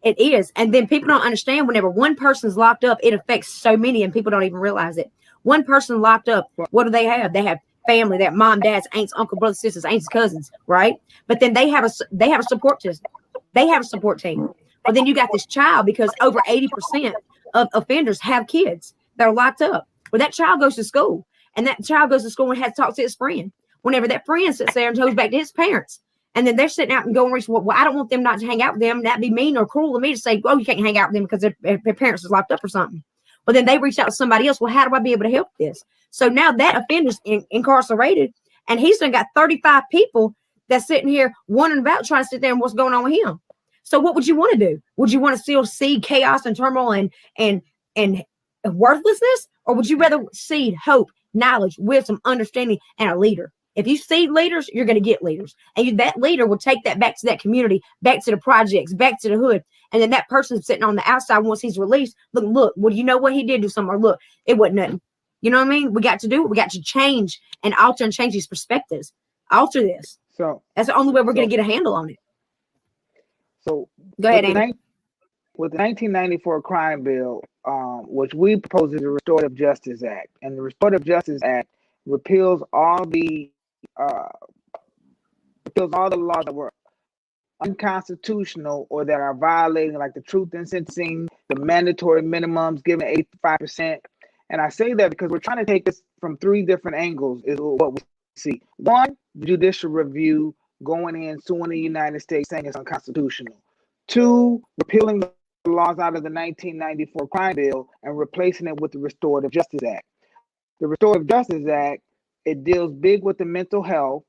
Speaker 5: It is. And then people don't understand, whenever one person's locked up, it affects so many, and people don't even realize it. One person locked up, what do they have? They have family, that mom, dads, aunts, uncle, brothers, sisters, aunts, cousins, right? But then they have a support system. They have a support team. But then you got this child, because over 80% of offenders have kids that are locked up. Well, that child goes to school, and that child goes to school and has to talk to his friend. Whenever that friend sits there and goes back to his parents, and then they're sitting out and going, well, I don't want them not to hang out with them. That'd be mean or cruel of me to say, oh, you can't hang out with them because their parents is locked up or something. Well, then they reach out to somebody else. Well, how do I be able to help this? So now that offender's incarcerated, and he's done got 35 people that's sitting here wondering about trying to sit there and what's going on with him. So what would you want to do? Would you want to still see chaos and turmoil and worthlessness? Or would you rather see hope, knowledge, wisdom, understanding, and a leader? If you see leaders, you're going to get leaders. And that leader will take that back to that community, back to the projects, back to the hood. And then that person sitting on the outside, once he's released, look, well, you know what he did do something? Or look, it wasn't nothing. You know what I mean? We got to do it. We got to change and alter and change these perspectives. Alter this.
Speaker 4: So
Speaker 5: that's the only way we're going to get a handle on it.
Speaker 4: So
Speaker 5: go ahead, Andy.
Speaker 4: With the 1994 crime bill, which we propose is the Restorative Justice Act, and the Restorative Justice Act repeals all the laws that were unconstitutional or that are violating, like the truth in sentencing, the mandatory minimums given 85%. And I say that because we're trying to take this from three different angles is what we see. One, judicial review, going in, suing the United States, saying it's unconstitutional. Two, repealing the laws out of the 1994 crime bill and replacing it with the Restorative Justice Act. The Restorative Justice Act, it deals big with the mental health,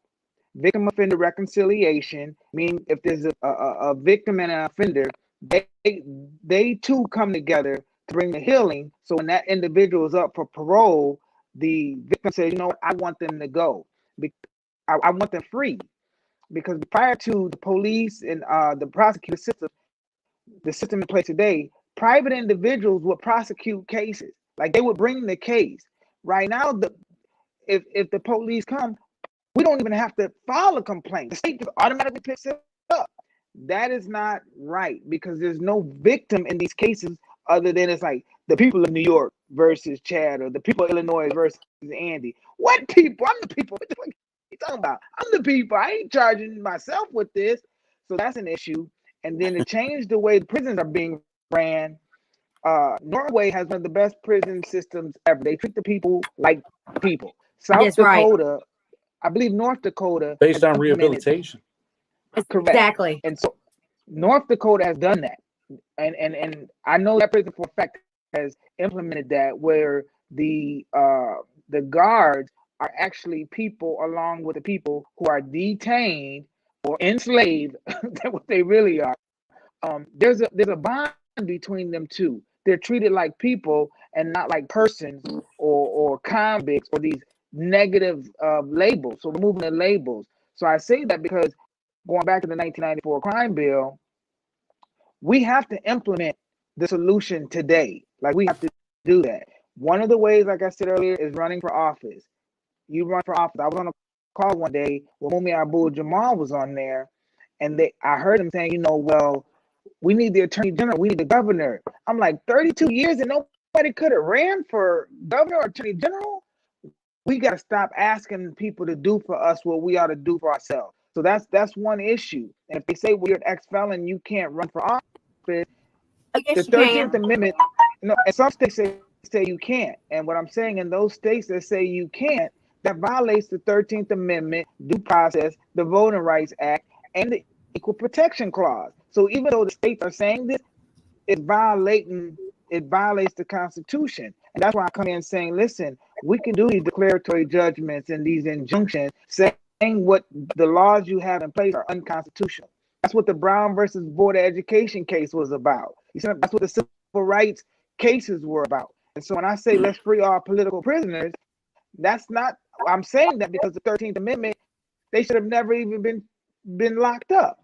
Speaker 4: victim offender reconciliation, meaning if there's a victim and an offender, they too come together to bring the healing. So when that individual is up for parole, the victim says, you know what, I want them to go. I want them free. Because prior to the police and the prosecutor system, the system in place today, private individuals would prosecute cases. Like they would bring the case. Right now, if the police come, we don't even have to file a complaint. The state just automatically picks it up. That is not right because there's no victim in these cases other than it's like the people of New York versus Chad or the people of Illinois versus Andy. What people? I'm the people. What are you talking about? I'm the people. I ain't charging myself with this. So that's an issue. And then to change the way the prisons are being ran, Norway has one of the best prison systems ever. They treat the people like people. South Dakota, I believe North Dakota,
Speaker 3: based on rehabilitation.
Speaker 4: Correct.
Speaker 5: Exactly.
Speaker 4: And so North Dakota has done that. And I know that prison for a fact has implemented that where the guards are actually people along with the people who are detained or enslaved. That's what they really are. There's a bond between them two. They're treated like people and not like persons or convicts or these negative labels. So removing the labels. So I say that because going back to the 1994 crime bill, we have to implement the solution today. Like we have to do that. One of the ways, like I said earlier, is running for office. You run for office. I was on a call one day when Mumi Abu Jamal was on there, and I heard him saying, well, we need the attorney general, we need the governor. I'm like, 32 years and nobody could have ran for governor or attorney general. We got to stop asking people to do for us what we ought to do for ourselves. So that's one issue. And if they say you're an ex-felon, you can't run for office. The 13th Amendment, and some states say you can't. And what I'm saying, in those states that say you can't, that violates the 13th Amendment, due process, the Voting Rights Act, and the Equal Protection Clause. So even though the states are saying this, it violates the Constitution. And that's why I come in saying, listen, we can do these declaratory judgments and these injunctions saying what the laws you have in place are unconstitutional. That's what the Brown versus Board of Education case was about. You see, that's what the civil rights cases were about. And so when I say let's free all political prisoners, that's not, I'm saying that because the 13th Amendment, they should have never even been locked up.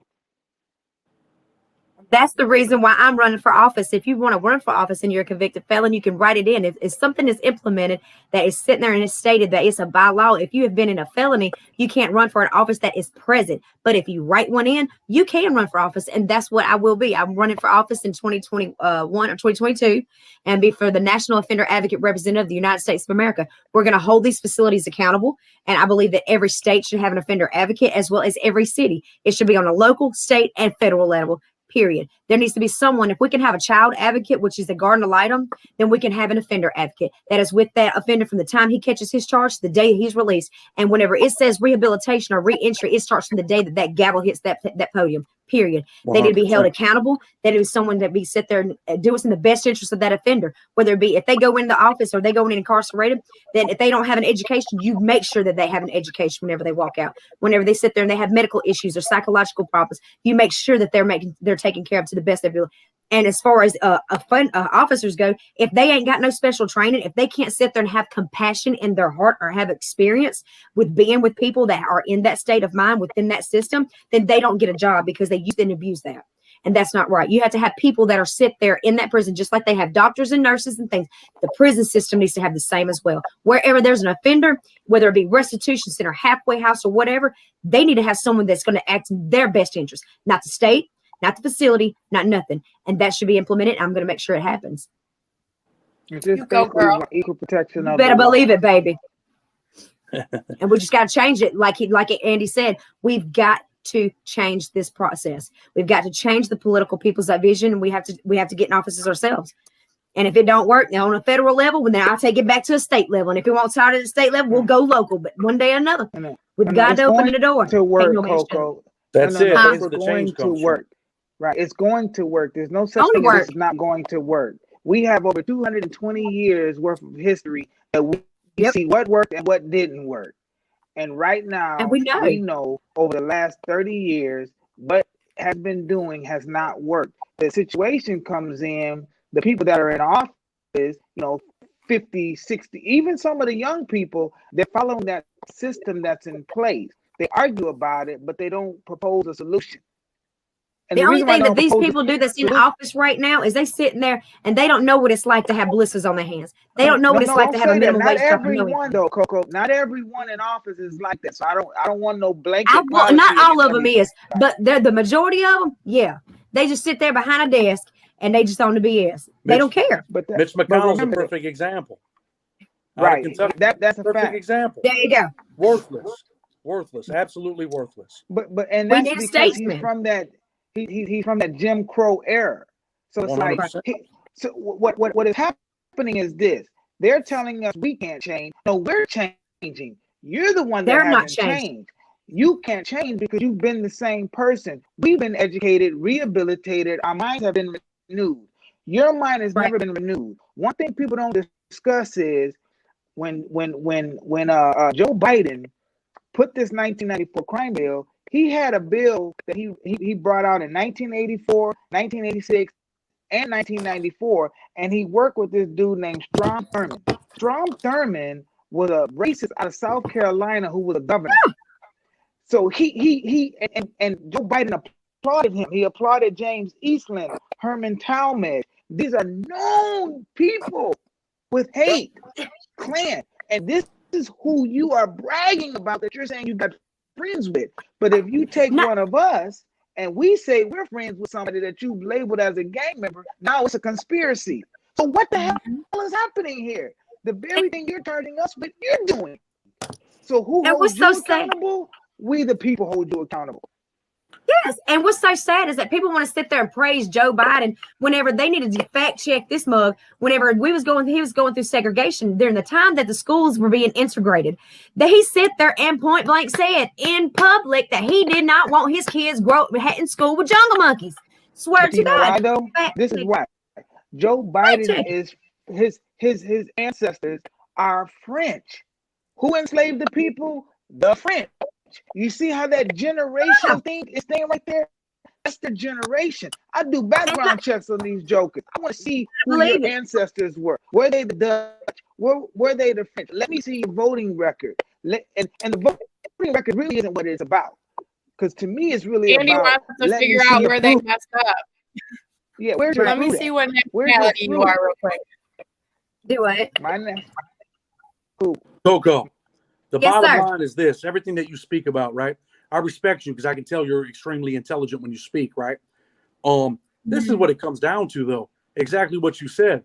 Speaker 5: That's the reason why I'm running for office. If you want to run for office and you're a convicted felon, you can write it in. If something is implemented that is sitting there and it's stated that it's a by law, if you have been in a felony, you can't run for an office that is present. But if you write one in, you can run for office. And that's what I will be. I'm running for office in 2021 or 2022 and be for the National Offender Advocate Representative of the United States of America. We're going to hold these facilities accountable. And I believe that every state should have an offender advocate as well as every city. It should be on a local, state, and federal level. Period. There needs to be someone. If we can have a child advocate, which is a guardian ad litem, then we can have an offender advocate that is with that offender from the time he catches his charge to the day he's released. And whenever it says rehabilitation or reentry, it starts from the day that that gavel hits that podium. Period. 100%. They need to be held accountable. That is someone that be sit there and do what's in the best interest of that offender. Whether it be if they go into the office or they go in incarcerated, then if they don't have an education, you make sure that they have an education whenever they walk out. Whenever they sit there and they have medical issues or psychological problems, you make sure that they're taken care of to the best of your. And as far as officers go, if they ain't got no special training, if they can't sit there and have compassion in their heart or have experience with being with people that are in that state of mind within that system, then they don't get a job because they use and abuse that. And that's not right. You have to have people that are sit there in that prison, just like they have doctors and nurses and things. The prison system needs to have the same as well. Wherever there's an offender, whether it be restitution center, halfway house, or whatever, they need to have someone that's going to act in their best interest, not the state, not the facility, not nothing. And that should be implemented. I'm going to make sure it happens.
Speaker 4: You go, girl. Equal protection.
Speaker 5: You better believe it, baby. And we just got to change it. Like Andy said, we've got to change this process. We've got to change the political people's vision. And we have to get in offices ourselves. And if it don't work on a federal level, then I'll take it back to a state level. And if it won't start at the state level, we'll go local. But one day or another, we've got to open the door.
Speaker 4: To work, Coco.
Speaker 3: That's it.
Speaker 4: It's going to work. Right. It's going to work. There's no such thing as it's not going to work. We have over 220 years worth of history that we see what worked and what didn't work. And right now, and we know over the last 30 years, what has been doing has not worked. The situation comes in, the people that are in office, 50, 60, even some of the young people, they're following that system that's in place. They argue about it, but they don't propose a solution. And
Speaker 5: the only thing that these people do that's in office right now is they sitting there and they don't know what it's like to have blisters on their hands. They don't know what it's like to have a minimum wage.
Speaker 4: Not everyone though, Coco. Not everyone in office is like that. So I don't want no blanket.
Speaker 5: Not all of them is, but they're the majority of them. Yeah, they just sit there behind a desk and they just on the BS. They don't care.
Speaker 3: But Mitch McConnell's a perfect example.
Speaker 4: Right. That's a
Speaker 3: perfect
Speaker 4: fact.
Speaker 3: example.
Speaker 5: There you go.
Speaker 3: Worthless. Absolutely worthless.
Speaker 4: But and that's because he's from that. He's from that Jim Crow era. So it's 100%. Like, so what is happening is this. They're telling us we can't change. No, we're changing. You're the one that hasn't changed. You can't change because you've been the same person. We've been educated, rehabilitated. Our minds have been renewed. Your mind has never been renewed. One thing people don't discuss is when Joe Biden put this 1994 crime bill, he had a bill that he brought out in 1984, 1986, and 1994, and he worked with this dude named Strom Thurmond. Strom Thurmond was a racist out of South Carolina who was a governor. So he Joe Biden applauded him. He applauded James Eastland, Herman Talmadge. These are known people with hate, Klan, and this is who you are bragging about that you're saying you got friends with. But if you take one of us and we say we're friends with somebody that you've labeled as a gang member, now it's a conspiracy. So what the hell is happening here? The very thing you're charging us with, you're doing. So who holds you accountable? We the people hold you accountable.
Speaker 5: Yes, and what's so sad is that people want to sit there and praise Joe Biden whenever they needed to fact check this mug. Whenever he was going through segregation during the time that the schools were being integrated, that he sit there and point blank said in public that he did not want his kids grow in school with jungle monkeys. Swear to God.
Speaker 4: This is why Joe Biden is his ancestors are French. Who enslaved the people? The French. You see how that generational thing is staying right there? That's the generation. I do background checks on these jokers. I want to see who your ancestors were. Were they the Dutch? Were they the French? Let me see your voting record. And the voting record really isn't what it's about. Because to me, it's really
Speaker 1: Andy
Speaker 4: about
Speaker 1: wants to figure out where they messed up.
Speaker 4: Yeah, where's your
Speaker 1: Let me
Speaker 4: fruit
Speaker 1: see
Speaker 4: at?
Speaker 1: what
Speaker 4: Where's your
Speaker 1: nationality you
Speaker 4: fruit?
Speaker 1: are real quick.
Speaker 5: Do it.
Speaker 4: My name.
Speaker 3: Coco, the
Speaker 5: Yes,
Speaker 3: bottom
Speaker 5: sir.
Speaker 3: line is this: everything that you speak about, right? I respect you because I can tell you're extremely intelligent when you speak, right? This is what it comes down to, though. Exactly what you said.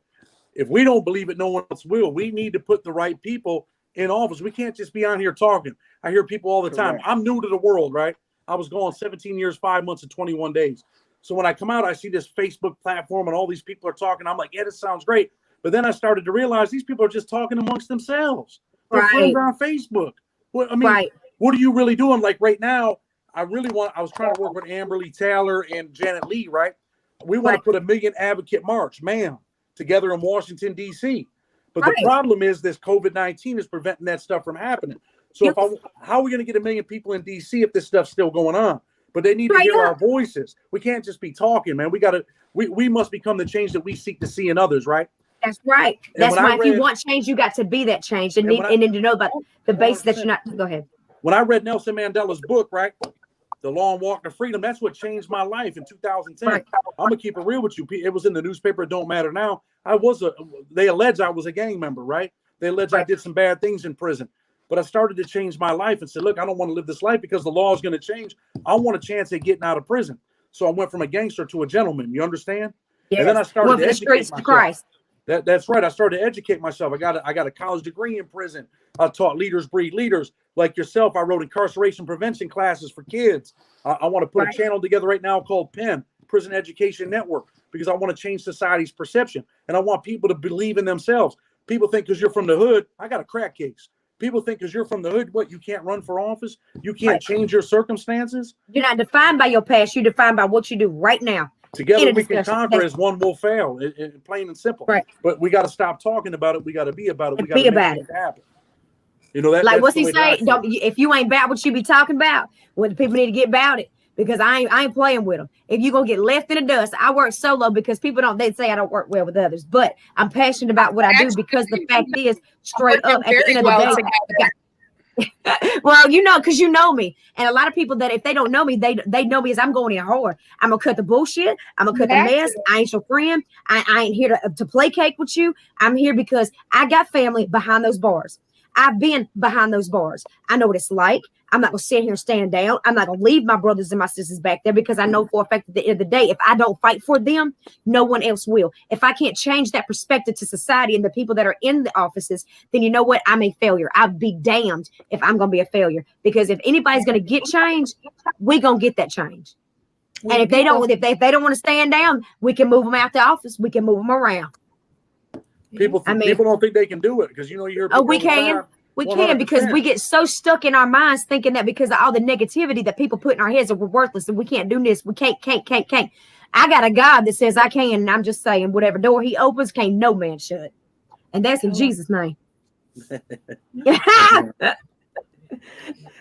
Speaker 3: If we don't believe it, no one else will. We need to put the right people in office. We can't just be on here talking. I hear people all the time.
Speaker 4: Correct.
Speaker 3: I'm new to the world, right? I was gone 17 years, 5 months, and 21 days. So when I come out, I see this Facebook platform and all these people are talking. I'm like, yeah, this sounds great. But then I started to realize these people are just talking amongst themselves. They're friends
Speaker 5: Right.
Speaker 3: on Facebook. Well, I mean,
Speaker 5: Right.
Speaker 3: what are you really doing? Like right now, I was trying to work with Amberly Taylor and Janet Lee, right? We want to
Speaker 5: Right.
Speaker 3: put a million advocate march, ma'am, together in Washington, D.C. But the
Speaker 5: Right.
Speaker 3: problem is this COVID-19 is preventing that stuff from happening. So how are we going to get a million people in D.C. if this stuff's still going on? But they need to hear our voices. We can't just be talking, man. We must become the change that we seek to see in others, right?
Speaker 5: That's right.
Speaker 3: And
Speaker 5: That's
Speaker 3: when
Speaker 5: why
Speaker 3: I
Speaker 5: if you
Speaker 3: read-
Speaker 5: want change, you got to be that change and
Speaker 3: And
Speaker 5: need
Speaker 3: when I-
Speaker 5: and then to know about the base that
Speaker 3: 100%.
Speaker 5: you're not. Go ahead.
Speaker 3: When I read Nelson Mandela's book, right, The Long Walk to Freedom, that's what changed my life in 2010.
Speaker 5: Right.
Speaker 3: I'm gonna keep it real with you. It was in the newspaper. It don't matter now. They allege I was a gang member, right? They allege I did some bad things in prison. But I started to change my life and said, look, I don't want to live this life because the law is going to change. I want a chance at getting out of prison. So I went from a gangster to a gentleman. You understand?
Speaker 5: Yes.
Speaker 3: And then I started
Speaker 5: Went
Speaker 3: to
Speaker 5: from the
Speaker 3: educate
Speaker 5: streets to
Speaker 3: myself.
Speaker 5: Christ.
Speaker 3: That's right. I started to educate myself. I got a college degree in prison. I taught leaders breed leaders like yourself. I wrote incarceration prevention classes for kids. I want to put a channel together right now called PEN, Prison Education Network, because I want to change society's perception. And I want people to believe in themselves. People think because you're from the hood, I got a crack case. People think because you're from the hood, what, you can't run for office? You can't change your circumstances?
Speaker 5: You're not defined by your past. You're defined by what you do right now.
Speaker 3: Together we can conquer as one will fail, plain and simple.
Speaker 5: Right.
Speaker 3: But we got to stop talking about it. We got to be about it. We got
Speaker 5: Be
Speaker 3: to
Speaker 5: about
Speaker 3: make it happen. You know,
Speaker 5: like
Speaker 3: that's
Speaker 5: what's
Speaker 3: the
Speaker 5: he
Speaker 3: way that I
Speaker 5: say?
Speaker 3: feel.
Speaker 5: If you ain't about what you be talking about, well, the people need to get about it because I ain't playing with them. If you gonna get left in the dust, I work solo because they say I don't work well with others, but I'm passionate about what I do because the fact is, straight up, at the end of the day. Well, because you know me, and a lot of people that if they don't know me, they know me as I'm going in hard. I'm gonna cut the bullshit. I'm gonna cut the mess. I ain't your friend. I ain't here to play cake with you. I'm here because I got family behind those bars. I've been behind those bars. I know what it's like. I'm not gonna sit here and stand down. I'm not gonna leave my brothers and my sisters back there because I know for a fact at the end of the day, if I don't fight for them, no one else will. If I can't change that perspective to society and the people that are in the offices, then you know what? I'm a failure. I'd be damned if I'm gonna be a failure. Because if anybody's gonna get change, we gonna get that change. And if they don't want to stand down, we can move them out the office. We can move them around.
Speaker 3: People don't think they can do it because you hear.
Speaker 5: Oh, we can. We can because we get so stuck in our minds thinking that because of all the negativity that people put in our heads that we're worthless and we can't do this. We can't. I got a God that says I can, and I'm just saying whatever door he opens, can't no man shut. And that's in Jesus' name.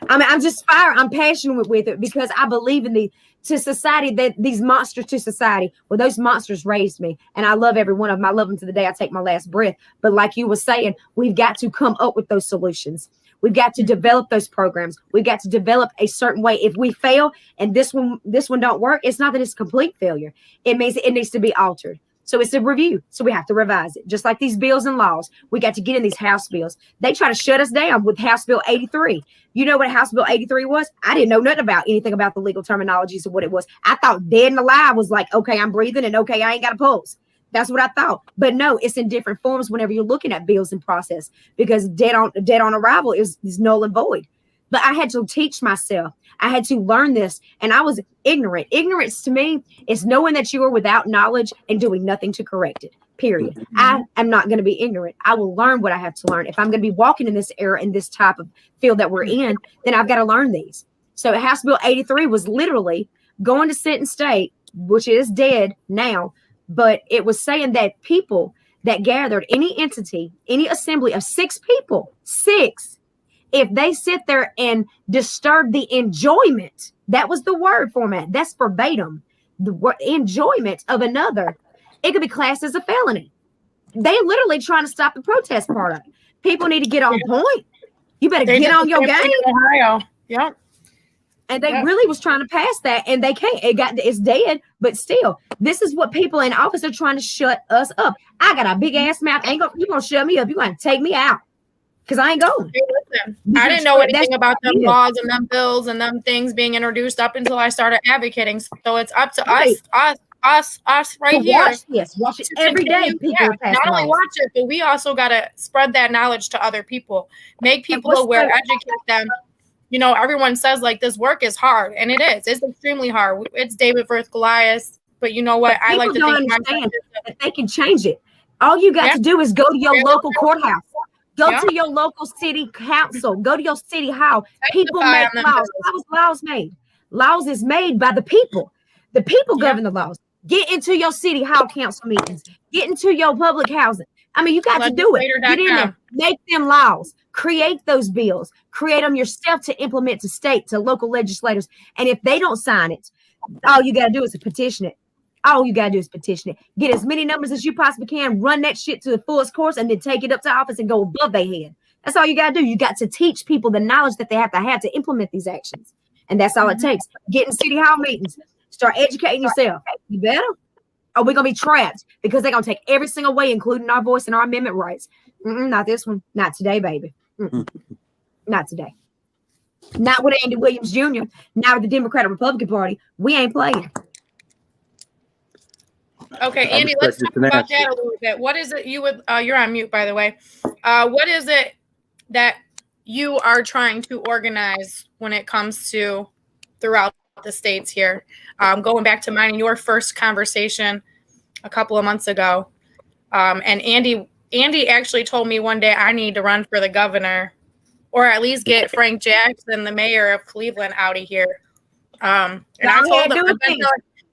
Speaker 5: I mean, I'm just fire. I'm passionate with it because I believe in these monsters to society. Well, those monsters raised me, and I love every one of them. I love them to the day I take my last breath. But like you were saying, we've got to come up with those solutions. We've got to develop those programs. We've got to develop a certain way. If we fail and this one don't work, it's not that it's a complete failure. It means it needs to be altered. So it's a review. So we have to revise it. Just like these bills and laws, we got to get in these House bills. They try to shut us down with House Bill 83. You know what House Bill 83 was? I didn't know nothing about anything about the legal terminologies of what it was. I thought dead and alive was like, okay, I'm breathing and okay, I ain't got a pulse. That's what I thought. But no, it's in different forms whenever you're looking at bills and process because dead on arrival is null and void. But I had to teach myself. I had to learn this, and I was ignorant. Ignorance to me is knowing that you are without knowledge and doing nothing to correct it, period. Mm-hmm. I am not going to be ignorant. I will learn what I have to learn. If I'm going to be walking in this era, in this type of field that we're in, then I've got to learn these. So House Bill 83 was literally going to sit and state, which is dead now, but it was saying that people that gathered any entity, any assembly of 6 people, if they sit there and disturb the enjoyment, that was the word format. That's verbatim. The enjoyment of another, it could be classed as a felony. They literally trying to stop the protest part of it. People need to get on point. You better get on your game.
Speaker 1: Ohio. Yep.
Speaker 5: And they
Speaker 1: Yeah.
Speaker 5: really was trying to pass that, and they can't. It's dead, but still, this is what people in office are trying to shut us up. I got a big ass mouth. You gonna shut me up? You gonna take me out? Because I ain't going.
Speaker 1: Hey, listen, I didn't know anything about them laws and them bills and them things being introduced up until I started advocating. So it's up to us right here.
Speaker 5: Watch it every day. People
Speaker 1: not only watch it, but we also got to spread that knowledge to other people, make people aware, educate them. You know, everyone says like this work is hard, and it is. It's extremely hard. It's David versus Goliath. But you know what? I like to think
Speaker 5: understand that they can change it. All you got to do is go to your local courthouse. Go to your local city council. Go to your city hall. People make laws. How is laws made? Laws is made by the people. The people govern the laws. Get into your city hall council meetings. Get into your public housing. I mean, you got to do it. Get in there. Make them laws. Create those bills. Create them yourself to implement to state, to local legislators. And if they don't sign it, all you got to do is petition it. All you got to do is petition it. Get as many numbers as you possibly can. Run that shit to the fullest course and then take it up to office and go above their head. That's all you got to do. You got to teach people the knowledge that they have to implement these actions. And that's all it takes. Get in city hall meetings. Start educating yourself. You better? Or we're going to be trapped because they're going to take every single way, including our voice and our amendment rights. Not this one. Not today, baby. Not today. Not with Andy Williams Jr. Not with the Democratic Republican Party. We ain't playing.
Speaker 1: Okay, Andy, let's talk about that a little bit. What is it you're on mute, by the way. What is it that you are trying to organize when it comes to throughout the states here? Going back to mine and your first conversation a couple of months ago. And Andy actually told me one day I need to run for the governor or at least get Frank Jackson, the mayor of Cleveland, out of here. And I told him,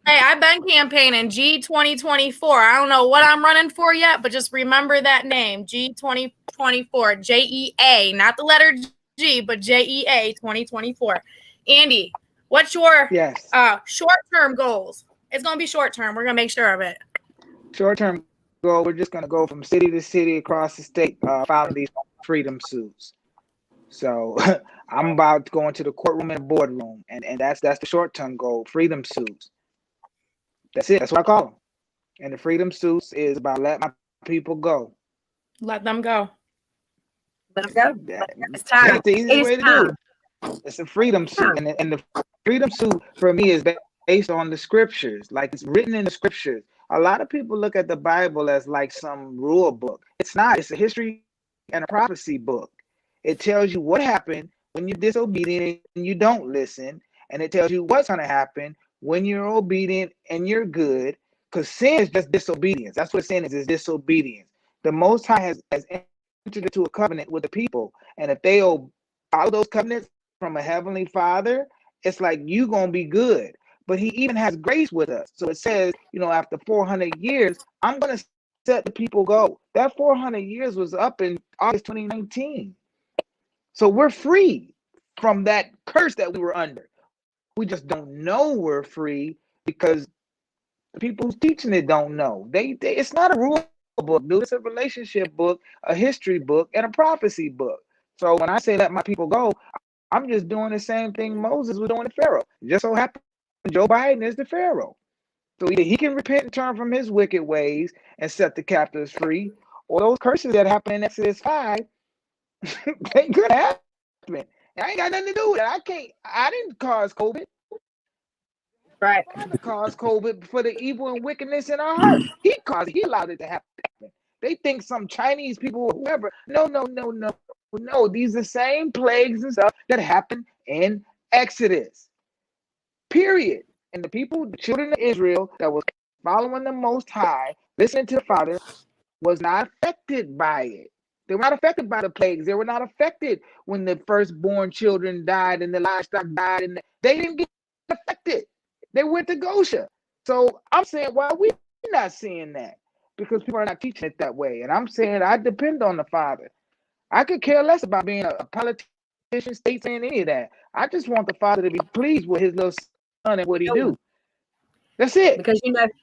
Speaker 1: hey, I've been campaigning G2024. I don't know what I'm running for yet, but just remember that name, G2024, JEA, not the letter G, but JEA 2024. Andy, what's your short-term goals? It's going to be short-term. We're going to make sure of it.
Speaker 4: Short-term goal, we're just going to go from city to city across the state filing these freedom suits. So I'm about to go into the courtroom and the boardroom, and that's the short-term goal, freedom suits. That's it. That's what I call them. And the freedom suits is about let my people go.
Speaker 1: Let them go.
Speaker 5: Let them go. It's time.
Speaker 4: That's the easiest way to do it. It's a freedom suit. And the freedom suit for me is based on the scriptures. Like it's written in the scriptures. A lot of people look at the Bible as like some rule book. It's not. It's a history and a prophecy book. It tells you what happened when you're disobedient and you don't listen. And it tells you what's going to happen when you're obedient and you're good, because sin is just disobedience. That's what sin is disobedience. The Most High has entered into a covenant with the people. And if they follow those covenants from a heavenly Father, it's like you going to be good. But he even has grace with us. So it says, after 400 years, I'm going to let the people go. That 400 years was up in August 2019. So we're free from that curse that we were under. We just don't know we're free because the people who's teaching it don't know. It's not a rule book, dude. It's a relationship book, a history book, and a prophecy book. So when I say let my people go, I'm just doing the same thing Moses was doing to Pharaoh. It just so happens Joe Biden is the Pharaoh. So either he can repent and turn from his wicked ways and set the captives free, or those curses that happened in Exodus 5, they could happen. I ain't got nothing to do with it. I didn't cause COVID.
Speaker 5: Right.
Speaker 4: I didn't cause COVID for the evil and wickedness in our heart. He allowed it to happen. They think some Chinese people or whoever. No. These are the same plagues and stuff that happened in Exodus. Period. And the people, the children of Israel that was following the Most High, listening to the Father, was not affected by it. They were not affected by the plagues. They were not affected when the firstborn children died and the livestock died, and they didn't get affected. They went to Goshen. So I'm saying, why are we not seeing that? Because people are not teaching it that way. And I'm saying I depend on the Father. I could care less about being a politician, statesman, any of that. I just want the Father to be pleased with his little son and what he do. That's it.
Speaker 5: Because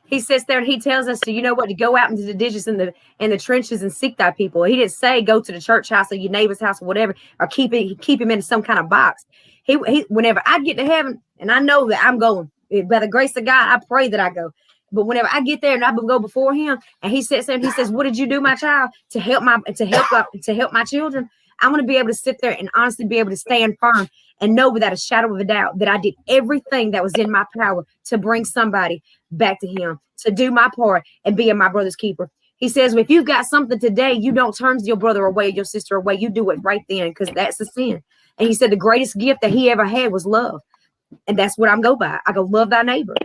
Speaker 5: he sits there and he tells us to, to go out into the ditches and the trenches and seek thy people. He didn't say go to the church house or your neighbor's house or whatever, or keep him in some kind of box. He whenever I get to heaven, and I know that I'm going by the grace of God, I pray that I go. But whenever I get there and I go before him, and he sits there and he says, "What did you do, my child, to help my children?" I'm going to be able to sit there and honestly be able to stand firm and know without a shadow of a doubt that I did everything that was in my power to bring somebody back to him, to do my part and be my brother's keeper. He says, if you've got something today, you don't turn your brother away, your sister away. You do it right then, because that's a sin. And he said the greatest gift that he ever had was love. And that's what I'm go by. I go, love thy neighbor.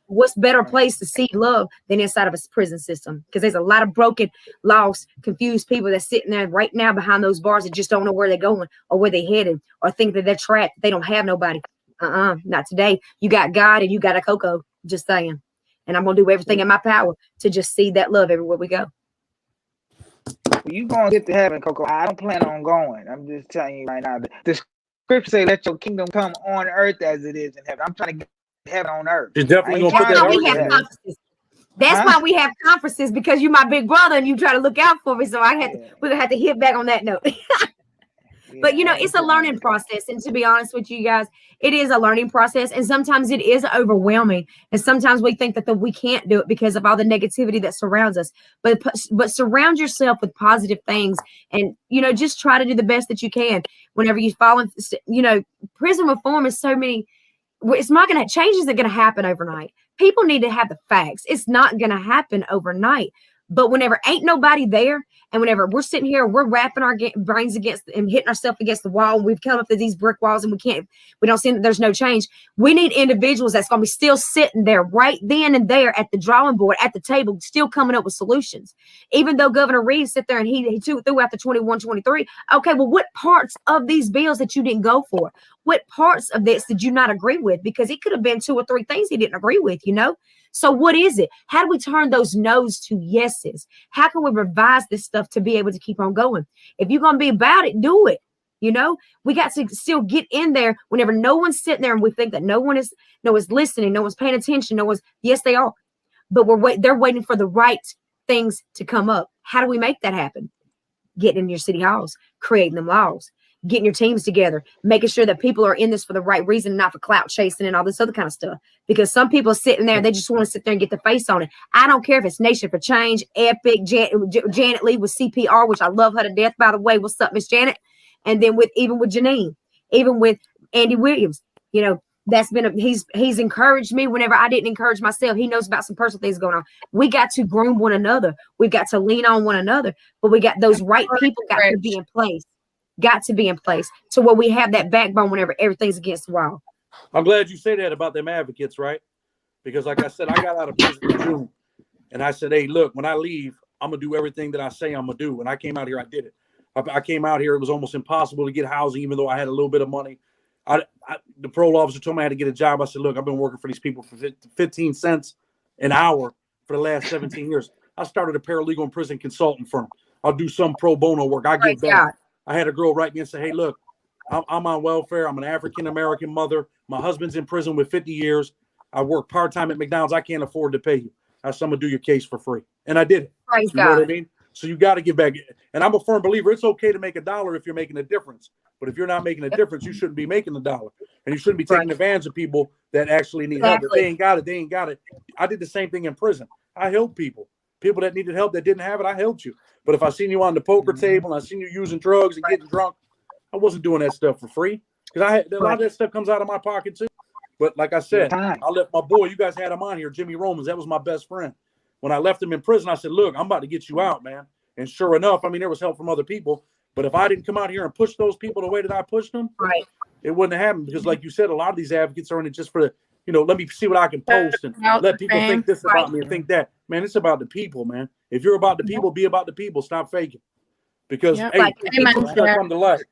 Speaker 5: What's better place to seek love than inside of a prison system? Because there's a lot of broken, lost, confused people that's sitting there right now behind those bars that just don't know where they're going or where they're headed, or think that they're trapped. They don't have nobody. Not today. You got God and you got a Coco. Just saying. And I'm going to do everything in my power to just see that love everywhere we go.
Speaker 4: You going to get to heaven, Coco. I don't plan on going. I'm just telling you right now. The scripture say, let your kingdom come on earth as it is in heaven. I'm trying to get heaven on earth.
Speaker 3: You're definitely going to put that
Speaker 5: on. That's why we have conferences, because you're my big brother and you try to look out for me. So we're going to have to hit back on that note. But, it's a learning process. And to be honest with you guys, it is a learning process. And sometimes it is overwhelming. And sometimes we think that we can't do it because of all the negativity that surrounds us. But surround yourself with positive things and, just try to do the best that you can whenever you fall in, prison reform is so many. It's not going to change. Isn't going to happen overnight. People need to have the facts. It's not going to happen overnight. But whenever ain't nobody there, and whenever we're sitting here, we're wrapping our brains against and hitting ourselves against the wall, and we've come up to these brick walls, and we don't see that there's no change. We need individuals that's going to be still sitting there right then and there at the drawing board, at the table, still coming up with solutions. Even though Governor Reeves sit there and he threw out the 21-23. Okay, well, what parts of these bills that you didn't go for? What parts of this did you not agree with? Because it could have been 2 or 3 things he didn't agree with, So what is it? How do we turn those no's to yeses? How can we revise this stuff to be able to keep on going? If you're going to be about it, do it. We got to still get in there whenever no one's sitting there and we think that no one is listening, no one's paying attention, yes, they are. But they're waiting for the right things to come up. How do we make that happen? Getting in your city halls, creating them laws, getting your teams together, making sure that people are in this for the right reason, not for clout chasing and all this other kind of stuff. Because some people are sitting there, they just want to sit there and get the face on it. I don't care if it's Nation for Change, Epic, Janet Lee with CPR, which I love her to death, by the way. What's up, Miss Janet? And then even with Janine, even with Andy Williams, that's been he's encouraged me whenever I didn't encourage myself. He knows about some personal things going on. We got to groom one another. We've got to lean on one another, but we got those right people got to be in place. Got to be in place to where we have that backbone whenever everything's against the wall.
Speaker 3: I'm glad you say that about them advocates, right? Because like I said, I got out of prison in June, and I said, hey, look, when I leave, I'm going to do everything that I say I'm going to do. When I came out here, I did it. I came out here, it was almost impossible to get housing, even though I had a little bit of money. The parole officer told me I had to get a job. I said, look, I've been working for these people for 15 cents an hour for the last 17 years. I started a paralegal and prison consulting firm. I'll do some pro bono work. I give back. I had a girl write me and say, hey, look, I'm on welfare. I'm an African-American mother. My husband's in prison with 50 years. I work part-time at McDonald's. I can't afford to pay you. I said, I'm going to do your case for free. And I did it.
Speaker 5: Praise
Speaker 3: know what I mean? So you got to give back. And I'm a firm believer. It's okay to make $1 if you're making a difference. But if you're not making a difference, you shouldn't be making $1. And you shouldn't be taking advantage of people that actually need help. If they ain't got it, they ain't got it. I did the same thing in prison. I helped people. People that needed help that didn't have it, I helped you. But if I seen you on the poker table and I seen you using drugs and getting drunk, I wasn't doing that stuff for free. Because a lot of that stuff comes out of my pocket too. But like I said, I left my boy, you guys had him on here, Jimmy Romans. That was my best friend. When I left him in prison, I said, look, I'm about to get you out, man. And sure enough, there was help from other people. But if I didn't come out here and push those people the way that I pushed them, it wouldn't have happened. Because like you said, a lot of these advocates are in it just for the, let me see what I can post and let people think this about me and think that. Man, it's about the people, man. If you're about the people, be about the people. Stop faking. Because, people come to light.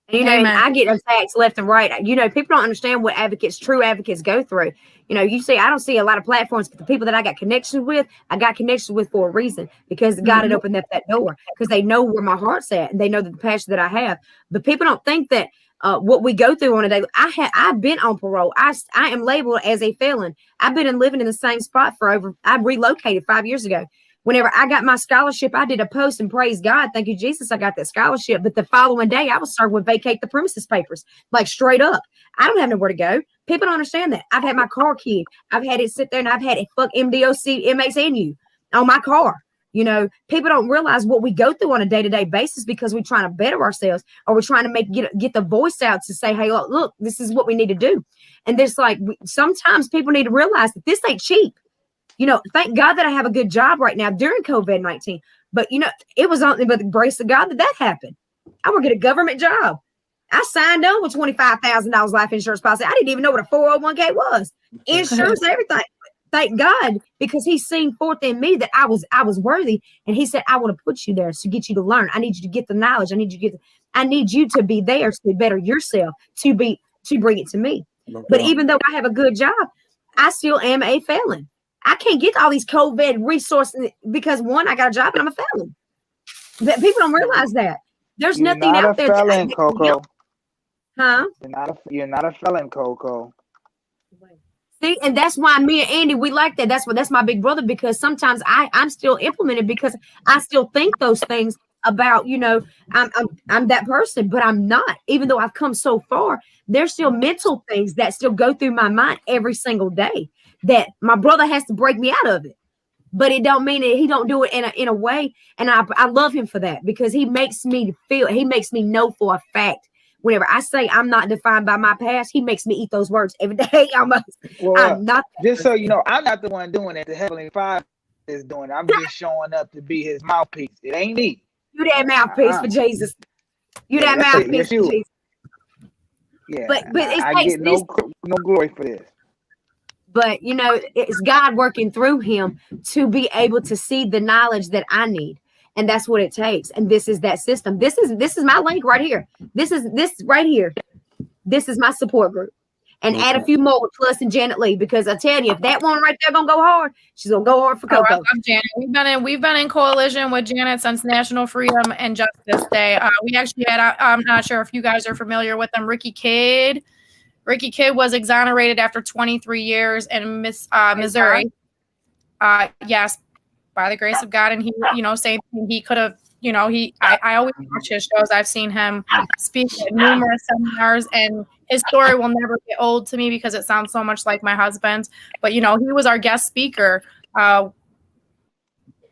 Speaker 5: And I get attacks left and right. People don't understand what true advocates go through. You see, I don't see a lot of platforms, but the people that I got connections with, I got connections with for a reason, because God had opened up that door, because they know where my heart's at and they know the passion that I have. But people don't think that what we go through on a daily. I've been on parole. I am labeled as a felon. I've been living in the same spot I relocated 5 years ago. Whenever I got my scholarship, I did a post and praise God. Thank you, Jesus. I got that scholarship. But the following day, I was served with vacate the premises papers, like straight up. I don't have nowhere to go. People don't understand that. I've had my car keyed. I've had it sit there and I've had it fuck MDOC, MXNU on my car. You know, people don't realize what we go through on a day-to-day basis because we're trying to better ourselves, or we're trying to get the voice out to say, hey, look, this is what we need to do. And there's sometimes people need to realize that this ain't cheap. You know, thank God that I have a good job right now during COVID-19. But, you know, it was only by the grace of God that happened. I work at a government job. I signed on with $25,000 life insurance policy. I didn't even know what a 401k was. Insurance, everything. Thank God, because he's seen forth in me that I was worthy. And he said, I want to put you there to get you to learn. I need you to get the knowledge. I need you to be there to better yourself, to bring it to me. Okay. But even though I have a good job, I still am a felon. I can't get all these COVID resources because one, I got a job and I'm a felon. That people don't realize that. There's nothing out there.
Speaker 4: Felon, Coco.
Speaker 5: Huh?
Speaker 4: You're not a felon, Coco.
Speaker 5: See, and that's why me and Andy, we like that. That's my big brother, because sometimes I'm still implemented because I still think those things about, you know, I'm that person, but I'm not. Even though I've come so far, there's still mental things that still go through my mind every single day that my brother has to break me out of it. But it don't mean that he don't do it in a way. And I love him for that, because he makes me know for a fact. Whenever I say I'm not defined by my past, he makes me eat those words every day almost.
Speaker 4: Well,
Speaker 5: I'm not.
Speaker 4: Just so you know, I'm not the one doing it. The Heavenly Father is doing it. I'm just showing up to be his mouthpiece. It ain't me.
Speaker 5: You that mouthpiece for Jesus. You that mouthpiece for Jesus.
Speaker 4: Yeah,
Speaker 5: but
Speaker 4: I get no glory for this.
Speaker 5: But you know, it's God working through him to be able to see the knowledge that I need. And that's what it takes. And this is that system. This is my link right here. This right here. This is my support group. And add a few more with Plus and Janet Lee, because I tell you, if that one right there gonna go hard, she's gonna go hard for Coco.
Speaker 1: I love Janet. We've been in coalition with Janet since National Freedom and Justice Day. We actually had, I'm not sure if you guys are familiar with them, Ricky Kidd. Ricky Kidd was exonerated after 23 years in Missouri. Yes, by the grace of God. And he, you know, same thing. He could have, you know, I always watch his shows. I've seen him speak at numerous seminars, and his story will never get old to me because it sounds so much like my husband's. But, you know, he was our guest speaker.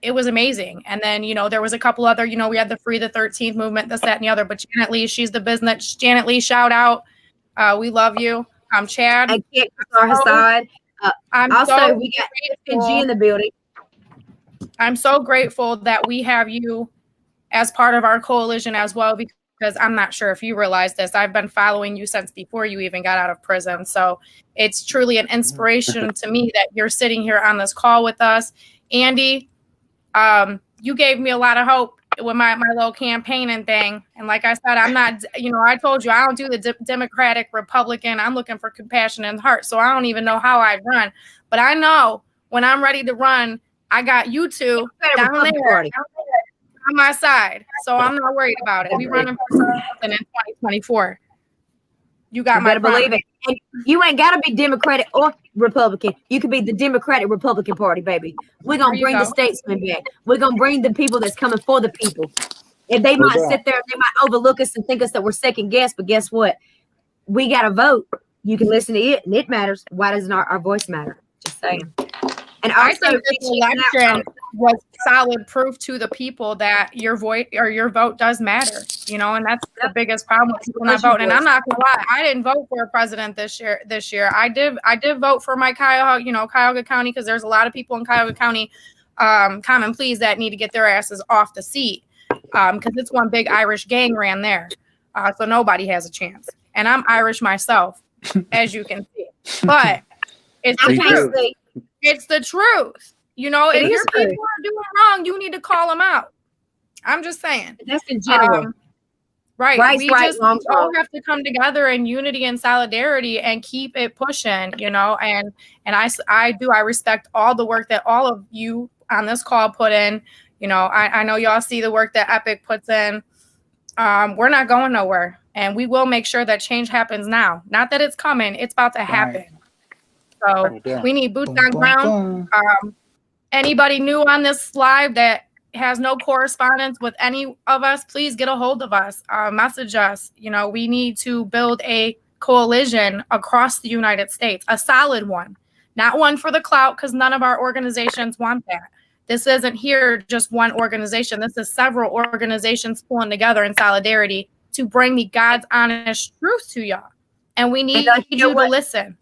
Speaker 1: It was amazing. And then, you know, there was a couple other, you know, we had the Free the 13th movement, this, that, and the other. But Janet Lee, she's the business. Janet Lee, shout out. We love you. I'm Chad.
Speaker 5: I can't our Hassad. We got G in the building.
Speaker 1: I'm so grateful that we have you as part of our coalition as well, because I'm not sure if you realize this. I've been following you since before you even got out of prison. So it's truly an inspiration to me that you're sitting here on this call with us. Andy, you gave me a lot of hope with my little campaigning thing. And like I said, I'm not, you know, I told you I don't do the Democratic Republican. I'm looking for compassion in the heart. So I don't even know how I'd run. But I know when I'm ready to run, I got you two down there on my side. So I'm not worried about it. We running for something in 2024. You got my
Speaker 5: believe it. And you ain't got to be Democratic or Republican. You could be the Democratic Republican Party, baby. We're going to bring the statesmen back. We're going to bring the people that's coming for the people. And they might sit there and they might overlook us and think us that we're second guess. But guess what? We got to vote. You can listen to it, and it matters. Why doesn't our voice matter? Just saying. And
Speaker 1: I think this election was solid proof to the people that your voice or your vote does matter, you know, and that's the biggest problem with people not voting. And I'm not gonna lie, I didn't vote for a president this year. I did vote for my Cuyahoga County, because there's a lot of people in Cuyahoga County, common pleas, that need to get their asses off the seat, because it's one big Irish gang ran there, so nobody has a chance. And I'm Irish myself, as you can see, but it's the truth. It's the truth. You know, if your people are doing wrong, you need to call them out. I'm just saying.
Speaker 5: That's in general.
Speaker 1: Right. We all have to come together in unity and solidarity and keep it pushing, you know, and I respect all the work that all of you on this call put in. You know, I know y'all see the work that Epic puts in. We're not going nowhere. And we will make sure that change happens now. Not that it's coming, it's about to happen. So we need boots on ground. Anybody new on this live that has no correspondence with any of us, please get a hold of us, message us. You know, we need to build a coalition across the United States, a solid one, not one for the clout, because none of our organizations want that. This isn't here just one organization. This is several organizations pulling together in solidarity to bring the God's honest truth to y'all. And we need you to listen.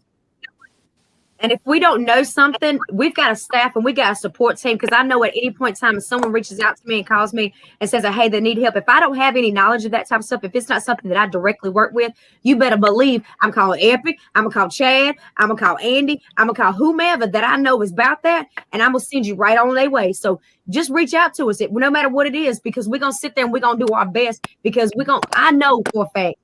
Speaker 5: And if we don't know something, we've got a staff and we got a support team. Because I know at any point in time, if someone reaches out to me and calls me and says, hey, they need help. If I don't have any knowledge of that type of stuff, if it's not something that I directly work with, you better believe I'm calling Epic. I'm going to call Chad. I'm going to call Andy. I'm going to call whomever that I know is about that. And I'm going to send you right on their way. So just reach out to us, no matter what it is, because we're going to sit there and we're going to do our best, because I know for a fact,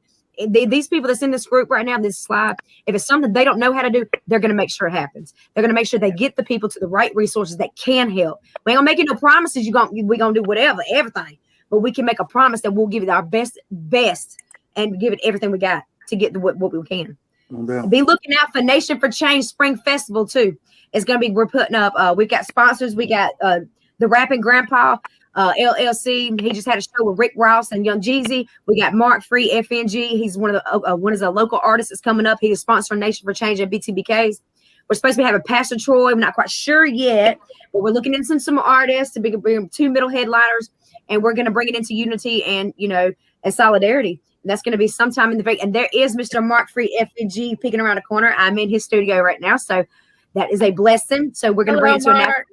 Speaker 5: these people that's in this group right now, this slide, if it's something they don't know how to do, they're going to make sure it happens. They're going to make sure they get the people to the right resources that can help. We ain't going to make you no promises. We're going to do whatever, everything. But we can make a promise that we'll give it our best, and give it everything we got to get what we can. Be looking out for Nation for Change Spring Festival, too. It's going to be, we're putting up, we've got sponsors. We got the Rapping Grandpa, LLC. He just had a show with Rick Ross and Young Jeezy. We got Mark Free FNG. He's one of the local artists that's coming up. He is sponsoring Nation for Change at BTBKs. We're supposed to be having Pastor Troy. I'm not quite sure yet, but we're looking into some artists to bring 2 middle headliners, and we're going to bring it into unity and and solidarity. And that's going to be sometime in the break. And there is Mr. Mark Free FNG peeking around the corner. I'm in his studio right now, so that is a blessing. So we're going to bring it to a national level.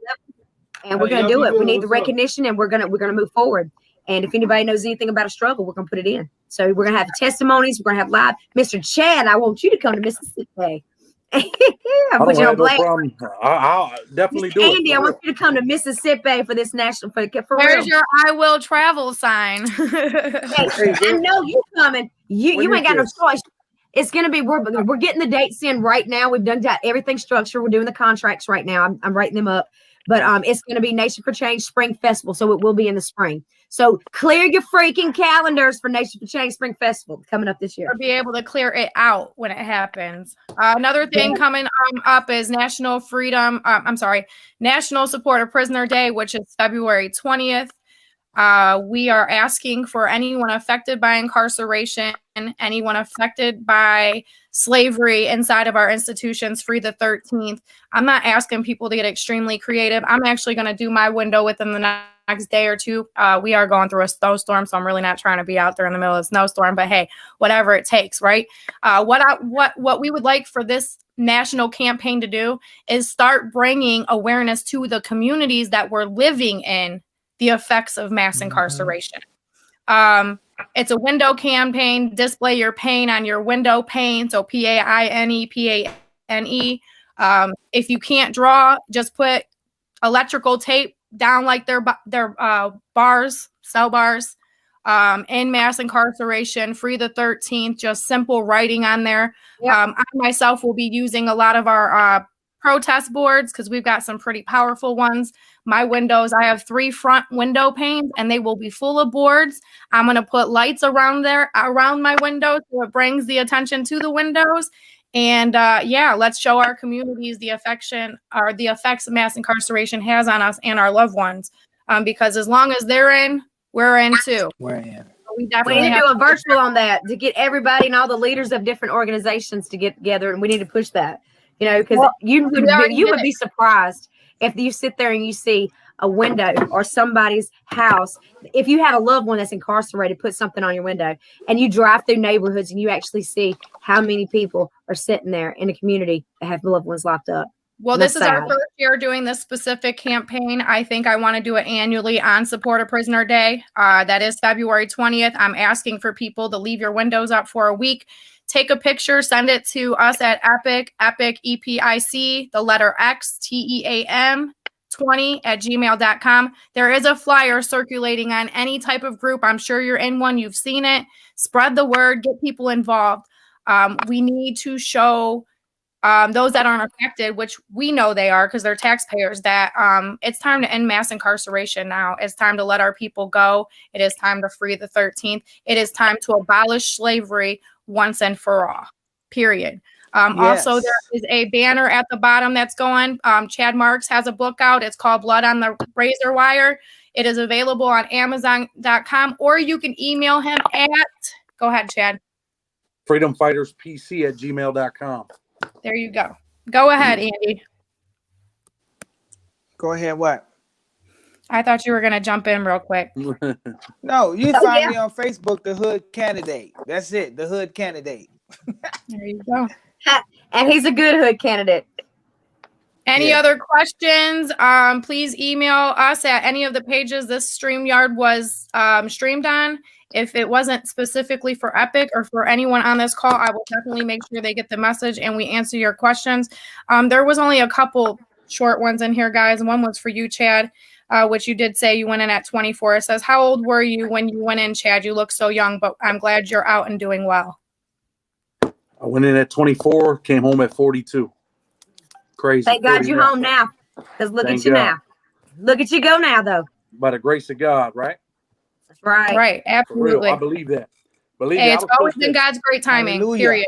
Speaker 5: And we're going to do it. We need the recognition, and we're going to move forward. And if anybody knows anything about a struggle, we're going to put it in. So we're going to have testimonies. We're going to have live. Mr. Chad, I want you to come to Mississippi.
Speaker 3: I don't have no problem. I'll definitely do it.
Speaker 5: Andy, I want you to come to Mississippi for this national. For
Speaker 1: Where's
Speaker 5: real.
Speaker 1: your I will travel sign?
Speaker 5: Hey, I know you coming. You ain't got no choice. It's going to be, we're getting the dates in right now. We've got everything structured. We're doing the contracts right now. I'm writing them up. But it's going to be Nation for Change Spring Festival, so it will be in the spring. So clear your freaking calendars for Nation for Change Spring Festival coming up this year.
Speaker 1: Or be able to clear it out when it happens. Another thing coming up is National Support of Prisoner Day, which is February 20th. We are asking for anyone affected by incarceration, anyone affected by slavery inside of our institutions, free the 13th. I'm not asking people to get extremely creative. I'm actually going to do my window within the next day or two. We are going through a snowstorm, so I'm really not trying to be out there in the middle of a snowstorm, but hey, whatever it takes, right? What we would like for this national campaign to do is start bringing awareness to the communities that we're living in the effects of mass incarceration. It's a window campaign. Display your pain on your window pane. So PAINE, PANE. If you can't draw, just put electrical tape down like their bars, cell bars. In mass incarceration, free the 13th. Just simple writing on there. Yep. I myself will be using a lot of our protest boards because we've got some pretty powerful ones. My windows, I have 3 front window panes and they will be full of boards. I'm going to put lights around my windows so it brings the attention to the windows. And let's show our communities the effects of mass incarceration has on us and our loved ones. Because as long as they're in, we're in too.
Speaker 4: We're in.
Speaker 1: We
Speaker 5: need to do a virtual on that to get everybody and all the leaders of different organizations to get together, and we need to push that. Because you would be surprised if you sit there and you see a window or somebody's house. If you have a loved one that's incarcerated, put something on your window, and you drive through neighborhoods and you actually see how many people are sitting there in a community that have loved ones locked up.
Speaker 1: Well, this is our first year doing this specific campaign. I think I want to do it annually on Support a Prisoner Day. That is February 20th. I'm asking for people to leave your windows up for a week. Take a picture, send it to us at Epic EPIC, the letter X, TEAM 20@gmail.com. There is a flyer circulating on any type of group. I'm sure you're in one. You've seen it. Spread the word. Get people involved. We need to show those that aren't affected, which we know they are because they're taxpayers, that it's time to end mass incarceration now. It's time to let our people go. It is time to free the 13th. It is time to abolish slavery once and for all, period. Also, there is a banner at the bottom that's going. Chad Marks has a book out. It's called Blood on the Razor Wire. It is available on Amazon.com, or you can email him at, go ahead, Chad.
Speaker 3: freedomfighterspc@gmail.com.
Speaker 1: There you go. Go ahead, Andy.
Speaker 4: Go ahead. What?
Speaker 1: I thought you were going to jump in real quick.
Speaker 4: No, you find me on Facebook, The Hood Candidate. That's it, The Hood Candidate.
Speaker 1: There you go.
Speaker 5: And he's a good hood candidate.
Speaker 1: Any other questions? Please email us at any of the pages this StreamYard was streamed on. If it wasn't specifically for Epic or for anyone on this call, I will definitely make sure they get the message and we answer your questions. There was only a couple short ones in here, guys. One was for you, Chad, which you did say you went in at 24. It says, how old were you when you went in, Chad? You look so young, but I'm glad you're out and doing well.
Speaker 3: I went in at 24, came home at 42. Crazy.
Speaker 5: Thank God you're home now. Because look at you now. Look at you go now, though.
Speaker 3: By the grace of God, right?
Speaker 5: That's right.
Speaker 1: Right. Absolutely.
Speaker 3: I believe that.
Speaker 1: Hey, it's always been God's great timing. Hallelujah. Period.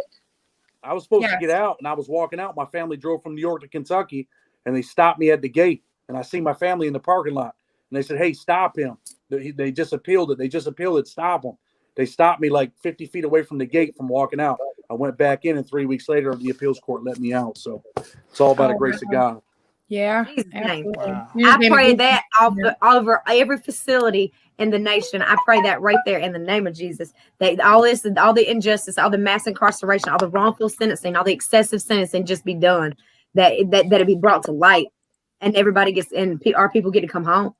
Speaker 3: I was supposed to get out, and I was walking out. My family drove from New York to Kentucky, and they stopped me at the gate. And I see my family in the parking lot, and they said, "Hey, stop him! They just appealed it. They just appealed it. Stop him!" They stopped me like 50 feet away from the gate from walking out. I went back in, and 3 weeks later, the appeals court let me out. So it's all about the grace of God.
Speaker 1: Yeah.
Speaker 5: Wow. I pray that over every facility in the nation. I pray that right there in the name of Jesus. That all the injustice, all the mass incarceration, all the wrongful sentencing, all the excessive sentencing just be done. That it be brought to light, and everybody gets, and our people get to come home.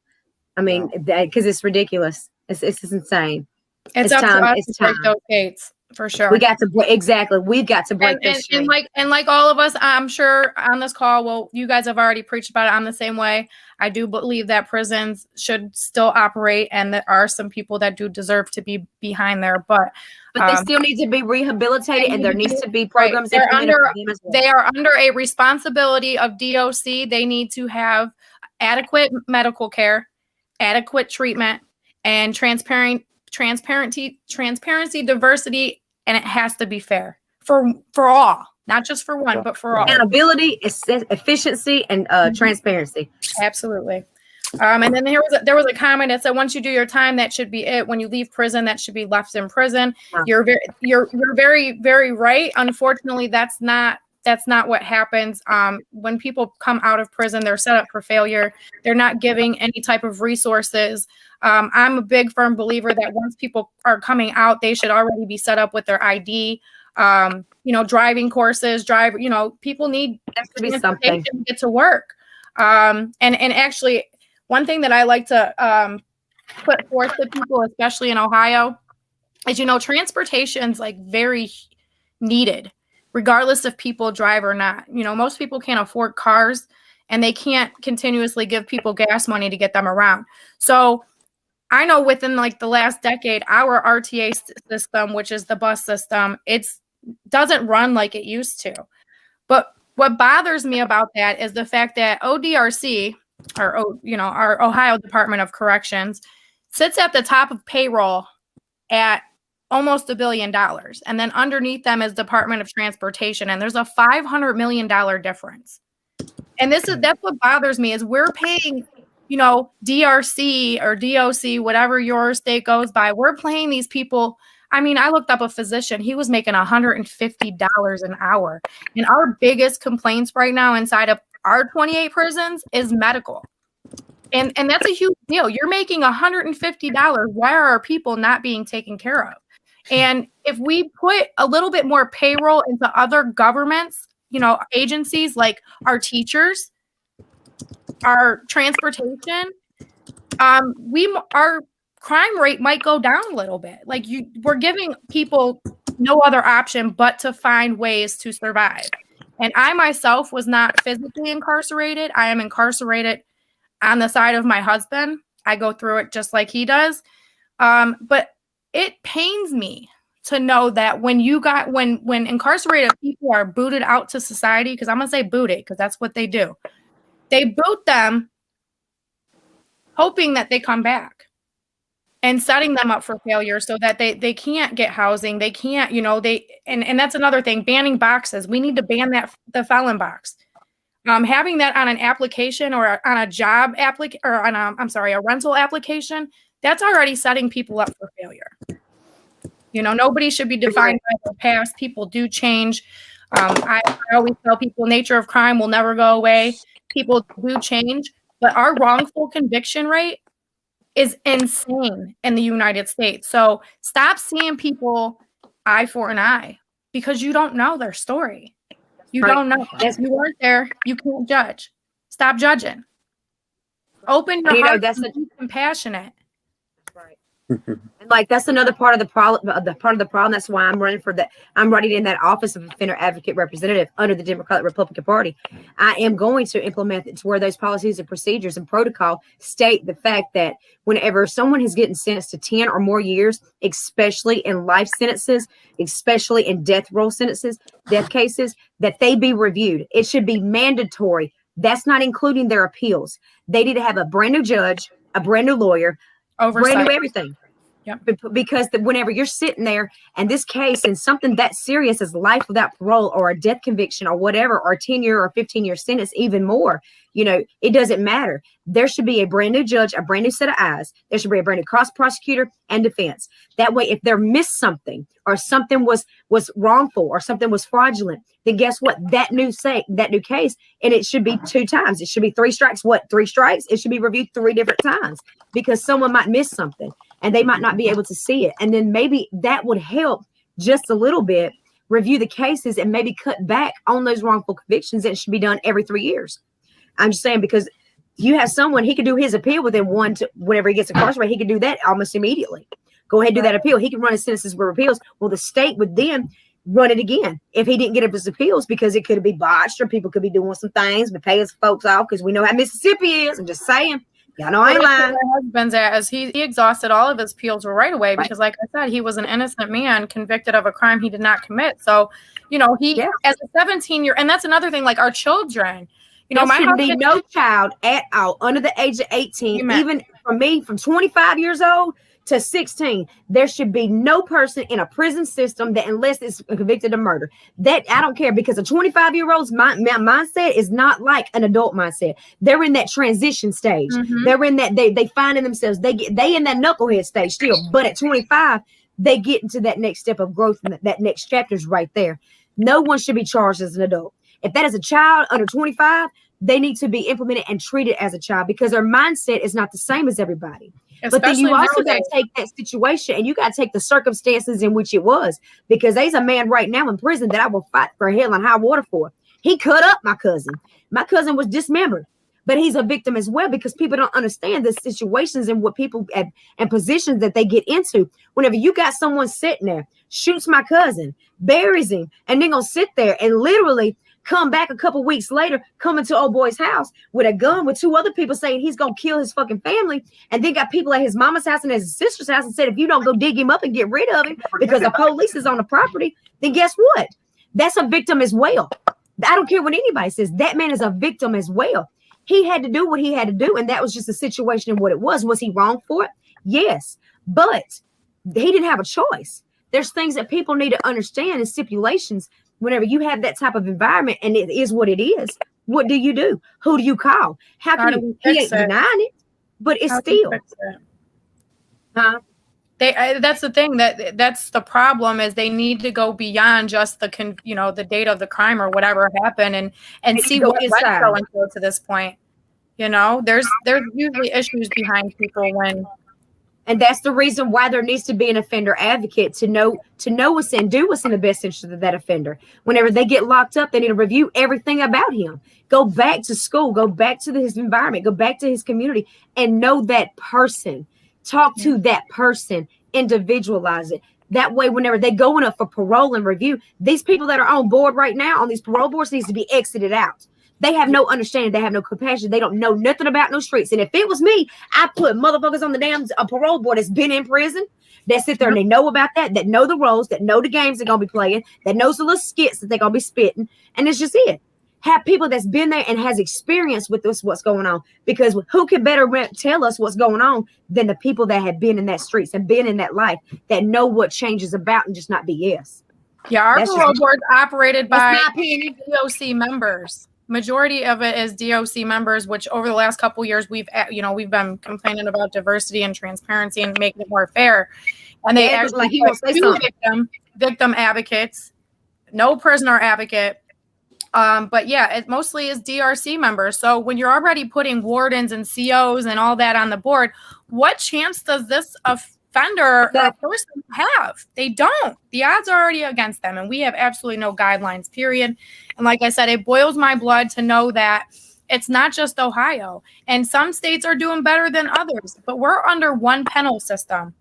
Speaker 5: I mean, because it's ridiculous. It's insane.
Speaker 1: It's up to us to break those gates. For sure.
Speaker 5: We got to exactly. We've got to break this.
Speaker 1: And like all of us, I'm sure on this call, well, you guys have already preached about it. I'm the same way. I do believe that prisons should still operate, and there are some people that do deserve to be behind there, but
Speaker 5: they still need to be rehabilitated, and there needs to be programs.
Speaker 1: They are under a responsibility of DOC. They need to have adequate medical care, adequate treatment, and transparency, diversity, and it has to be fair for all, not just for one, but for all.
Speaker 5: Accountability, efficiency, and transparency.
Speaker 1: Absolutely. And then there was a comment that said, once you do your time, that should be it. When you leave prison, that should be left in prison. Wow. You're very, very right. Unfortunately, that's not what happens. When people come out of prison, they're set up for failure. They're not giving any type of resources. I'm a big firm believer that once people are coming out, they should already be set up with their ID, driving courses, people need transportation to get to work. And actually, one thing that I like to put forth to people, especially in Ohio, is, transportation's like very needed, regardless if people drive or not. Most people can't afford cars, and they can't continuously give people gas money to get them around. So I know within like the last decade, our RTA system, which is the bus system, doesn't run like it used to. But what bothers me about that is the fact that ODRC, our Ohio Department of Corrections, sits at the top of payroll at almost $1 billion. And then underneath them is Department of Transportation. And there's a $500 million difference. And that's what bothers me, is we're paying, DRC or DOC, whatever your state goes by, we're paying these people. I mean, I looked up a physician. He was making $150 an hour. And our biggest complaints right now inside of our 28 prisons is medical. And that's a huge deal. You're making $150. Why are our people not being taken care of? And if we put a little bit more payroll into other governments, agencies like our teachers, our transportation, our crime rate might go down a little bit. Like we're giving people no other option but to find ways to survive. And I myself was not physically incarcerated. I am incarcerated on the side of my husband. I go through it just like he does. But it pains me to know that when incarcerated people are booted out to society, because I'm gonna say booted because that's what they do. They boot them hoping that they come back and setting them up for failure so that they can't get housing. They can't, and that's another thing, banning boxes. We need to ban the felon box. Having that on an application or on a job or on a rental application, that's already setting people up for failure. Nobody should be defined by their past. People do change. I always tell people nature of crime will never go away. People do change, but our wrongful conviction rate is insane in the United States. So stop seeing people eye for an eye because you don't know their story. You don't know. You weren't there. You can't judge. Stop judging. Open your heart and be compassionate.
Speaker 5: And like that's another part of the problem. That's why I'm running for that. I'm running in that office of offender advocate representative under the Democratic Republican Party. I am going to implement it to where those policies and procedures and protocol state the fact that whenever someone is getting sentenced to 10 or more years, especially in life sentences, especially in death row sentences, death cases, that they be reviewed. It should be mandatory. That's not including their appeals. They need to have a brand new judge, a brand new lawyer,
Speaker 1: oversight.
Speaker 5: Brand new everything.
Speaker 1: Yep.
Speaker 5: Because whenever you're sitting there and this case and something that serious as life without parole or a death conviction or whatever, or 10-year or 15-year sentence, even more, it doesn't matter. There should be a brand new judge, a brand new set of eyes. There should be a brand new cross prosecutor and defense. That way, if there missed something or something was wrongful or something was fraudulent, then guess what? That new case, and it should be 2 times. It should be 3 strikes. What? 3 strikes? It should be reviewed 3 different times because someone might miss something and they might not be able to see it. And then maybe that would help just a little bit review the cases and maybe cut back on those wrongful convictions that should be done every 3 years. I'm just saying, because you have someone, he could do his appeal within whenever he gets incarcerated, he could do that almost immediately. Go ahead and do that appeal. He can run his sentences with appeals. Well, the state would then run it again if he didn't get up his appeals because it could be botched or people could be doing some things but pay his folks off because we know how Mississippi is. I'm just saying. Y'all know I ain't lying.
Speaker 1: My husband's as he exhausted all of his appeals right away because, like I said, he was an innocent man convicted of a crime he did not commit. So, as a 17-year, and that's another thing, like our children,
Speaker 5: there should be no child at all under the age of 18, even for me, from 25 years old to 16, there should be no person in a prison system that, unless it's convicted of murder, that I don't care, because a 25-year-old's mindset is not like an adult mindset. They're in that transition stage. Mm-hmm. They're in that they finding themselves. They in that knucklehead stage still, but at 25, they get into that next step of growth, and that next chapter is right there. No one should be charged as an adult. If that is a child under 25, they need to be implemented and treated as a child because their mindset is not the same as everybody. But then you also got to take that situation and you got to take the circumstances in which it was, because there's a man right now in prison that I will fight for hell and high water for. He cut up my cousin. My cousin was dismembered, but he's a victim as well because people don't understand the situations and what people and positions that they get into. Whenever you got someone sitting there, shoots my cousin, buries him, and then gonna sit there and literally come back a couple weeks later, come into old boy's house with a gun with 2 other people saying he's going to kill his fucking family. And then got people at his mama's house and at his sister's house and said, if you don't go dig him up and get rid of him because the police is on the property, then guess what? That's a victim as well. I don't care what anybody says. That man is a victim as well. He had to do what he had to do. And that was just a situation and what it was. Was he wrong for it? Yes. But he didn't have a choice. There's things that people need to understand and stipulations. Whenever you have that type of environment and it is what it is, what do you do? Who do you call? How can you? He ain't denying it, but it's still. Huh?
Speaker 1: That's the thing that's the problem is they need to go beyond just the the date of the crime or whatever happened and see what is going to this point. There's usually issues behind people when.
Speaker 5: And that's the reason why there needs to be an offender advocate to know what's and do what's in the best interest of that offender. Whenever they get locked up, they need to review everything about him. Go back to school, go back to his environment, go back to his community and know that person. Talk to that person, individualize it. That way, whenever they going up for parole and review, these people that are on board right now on these parole boards needs to be exited out. They have no understanding. They have no compassion. They don't know nothing about no streets. And if it was me, I put motherfuckers on the damn parole board that's been in prison, that sit there and they know about that know the roles, that know the games they're going to be playing, that knows the little skits that they're going to be spitting. And it's just it. Have people that's been there and has experience with this, what's going on. Because who can better tell us what's going on than the people that have been in that streets and been in that life, that know what change is about and just not BS.
Speaker 1: Yeah, our parole board's operated by
Speaker 5: opinion.
Speaker 1: DOC members. Majority of it is DOC members, which over the last couple of years we've been complaining about diversity and transparency and making it more fair. And they actually victim advocates, no prisoner advocate. But yeah, it mostly is DRC members. So when you're already putting wardens and COs and all that on the board, what chance does this offender or person have? They don't. The odds are already against them, and we have absolutely no guidelines, period. And like I said, it boils my blood to know that it's not just Ohio, and some states are doing better than others, but we're under one penal system.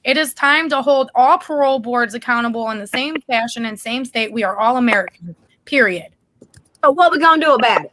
Speaker 1: It is time to hold all parole boards accountable in the same fashion and same state. We are all Americans, period.
Speaker 5: So what we gonna do about it?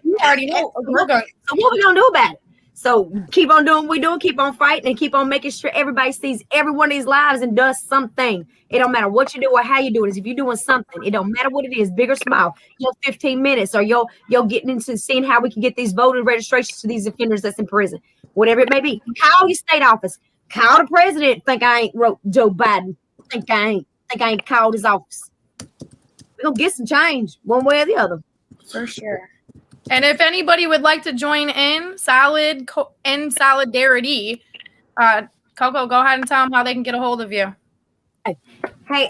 Speaker 1: You already know.
Speaker 5: So what we gonna do about it? So keep on doing what we're doing, keep on fighting, and keep on making sure everybody sees every one of these lives and does something. It don't matter what you do or how you do it. If you're doing something, it don't matter what it is, big or small. Your 15 minutes, or you're getting into seeing how we can get these voter registrations to these offenders that's in prison, whatever it may be. Call your state office. Call the president. Think I ain't wrote Joe Biden. Think I ain't called his office. We're gonna get some change one way or the other.
Speaker 1: For sure. And if anybody would like to join in solidarity, Coco, go ahead and tell them how they can get a hold of you.
Speaker 5: Hey,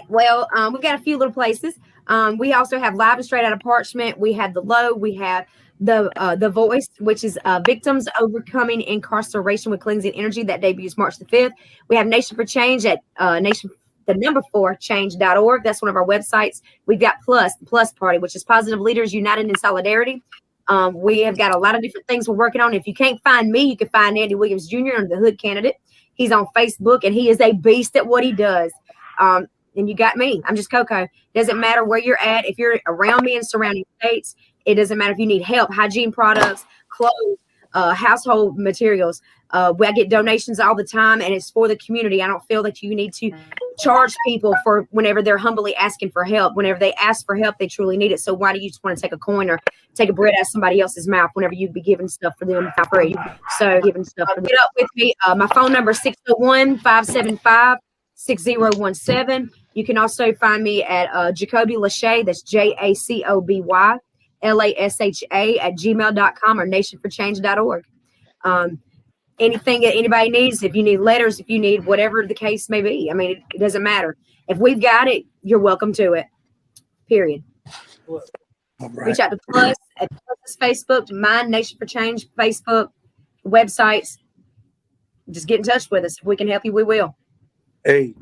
Speaker 5: well, we've got a few little places. We also have Live and Straight Out of Parchment. We have The Low. We have the Voice, which is Victims Overcoming Incarceration with Cleansing Energy. That debuts March the 5th. We have Nation for Change at change.org. That's one of our websites. We've got the Plus Party, which is Positive Leaders United in Solidarity. We have got a lot of different things we're working on. If you can't find me, you can find Andy Williams Jr. under the Hood Candidate. He's on Facebook, and he is a beast at what he does. And you got me. I'm just Coco. Doesn't matter where you're at. If you're around me in surrounding states, it doesn't matter if you need help, hygiene products, clothes, household materials. I get donations all the time, and it's for the community. I don't feel that you need to charge people for whenever they're humbly asking for help. Whenever they ask for help, they truly need it. So why do you just want to take a coin or take a bread out of somebody else's mouth whenever you'd be giving stuff for them for free? So get up with me. My phone number is 601-575-6017. You can also find me at Jacoby Lachey. That's JACOBY LASHA at gmail.com or nationforchange.org. Anything that anybody needs, if you need letters, if you need whatever the case may be, I mean, it doesn't matter. If we've got it, you're welcome to it. Period.
Speaker 3: Right.
Speaker 5: Reach out to Plus at Plus's Facebook, to mine, Nation for Change, Facebook, websites. Just get in touch with us. If we can help you, we will.
Speaker 3: Hey,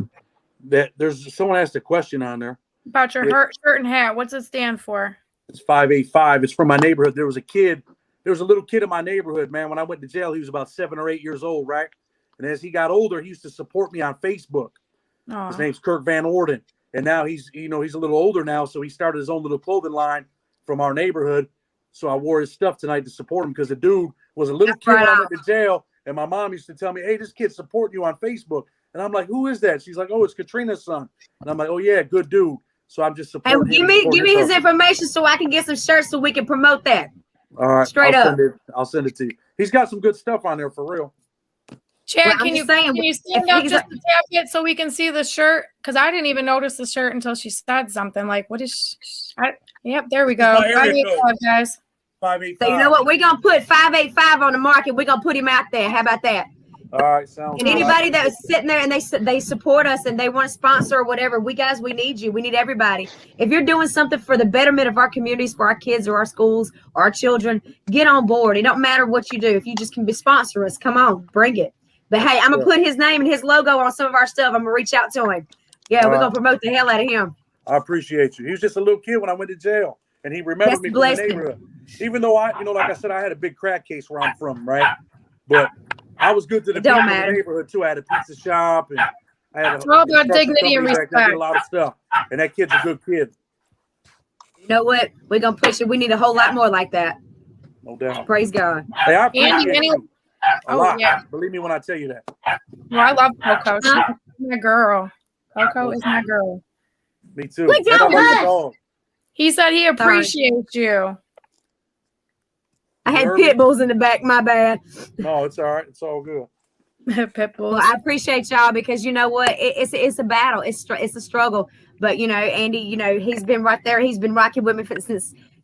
Speaker 3: there's someone asked a question on there
Speaker 1: About your shirt and hat. What's it stand for?
Speaker 3: It's 585. It's from my neighborhood. There was a little kid in my neighborhood, man. When I went to jail, he was about 7 or 8 years old, right? And as he got older, he used to support me on Facebook.
Speaker 1: Aww.
Speaker 3: His name's Kirk Van Orden. And now he's a little older now, so he started his own little clothing line from our neighborhood. So I wore his stuff tonight to support him because the dude was a little kid when I went to jail. And my mom used to tell me, hey, this kid's supporting you on Facebook. And I'm like, who is that? She's like, oh, it's Katrina's son. And I'm like, oh, yeah, good dude. So I'm just supporting him.
Speaker 5: Give me his information so I can get some shirts so we can promote that.
Speaker 3: All right.
Speaker 5: Straight up.
Speaker 3: I'll send it to you. He's got some good stuff on there for real.
Speaker 1: Chad, can you stand up just to tap it so we can see the shirt? Because I didn't even notice the shirt until she said something. Like, what is yep, there we go. 585, guys.
Speaker 3: 585.
Speaker 5: So you know what? We're going to put 585 on the market. We're going to put him out there. How about that?
Speaker 3: All right, sounds
Speaker 5: good. And anybody that was sitting there and they support us and they want to sponsor or whatever, we need you. We need everybody. If you're doing something for the betterment of our communities, for our kids or our schools or our children, get on board. It don't matter what you do. If you just can sponsor us, come on, bring it. But hey, I'm going to put his name and his logo on some of our stuff. I'm going to reach out to him. Yeah, we're going to promote the hell out of him.
Speaker 3: I appreciate you. He was just a little kid when I went to jail, and he remembered me from the neighborhood. Even though like I said, I had a big crack case where I'm from, right? But I was good to the people in the neighborhood too. I had a pizza shop, and I had
Speaker 1: all about dignity and respect.
Speaker 3: I did a lot of stuff, and that kid's a good kid.
Speaker 5: You know what? We're gonna push it. We need a whole lot more like that.
Speaker 3: No doubt.
Speaker 5: Praise God.
Speaker 3: Hey, I appreciate
Speaker 1: Andy,
Speaker 3: you a
Speaker 1: oh,
Speaker 3: lot.
Speaker 1: yeah.
Speaker 3: Believe me when I tell you that.
Speaker 1: Well, I love Coco. She's
Speaker 5: Huh?
Speaker 1: my girl. Coco is my girl.
Speaker 3: Me too.
Speaker 5: Look,
Speaker 3: And I
Speaker 5: y'all
Speaker 3: like the
Speaker 5: what?
Speaker 3: dog.
Speaker 1: He said he appreciates you.
Speaker 5: I
Speaker 3: You
Speaker 5: had
Speaker 3: heard me?
Speaker 5: pit bulls in the back. My bad.
Speaker 3: No, it's all right. It's all good.
Speaker 1: Pit bulls.
Speaker 5: Well, I appreciate y'all because you know what? It's a battle. It's a struggle. But you know, Andy, you know, he's been right there. He's been rocking with me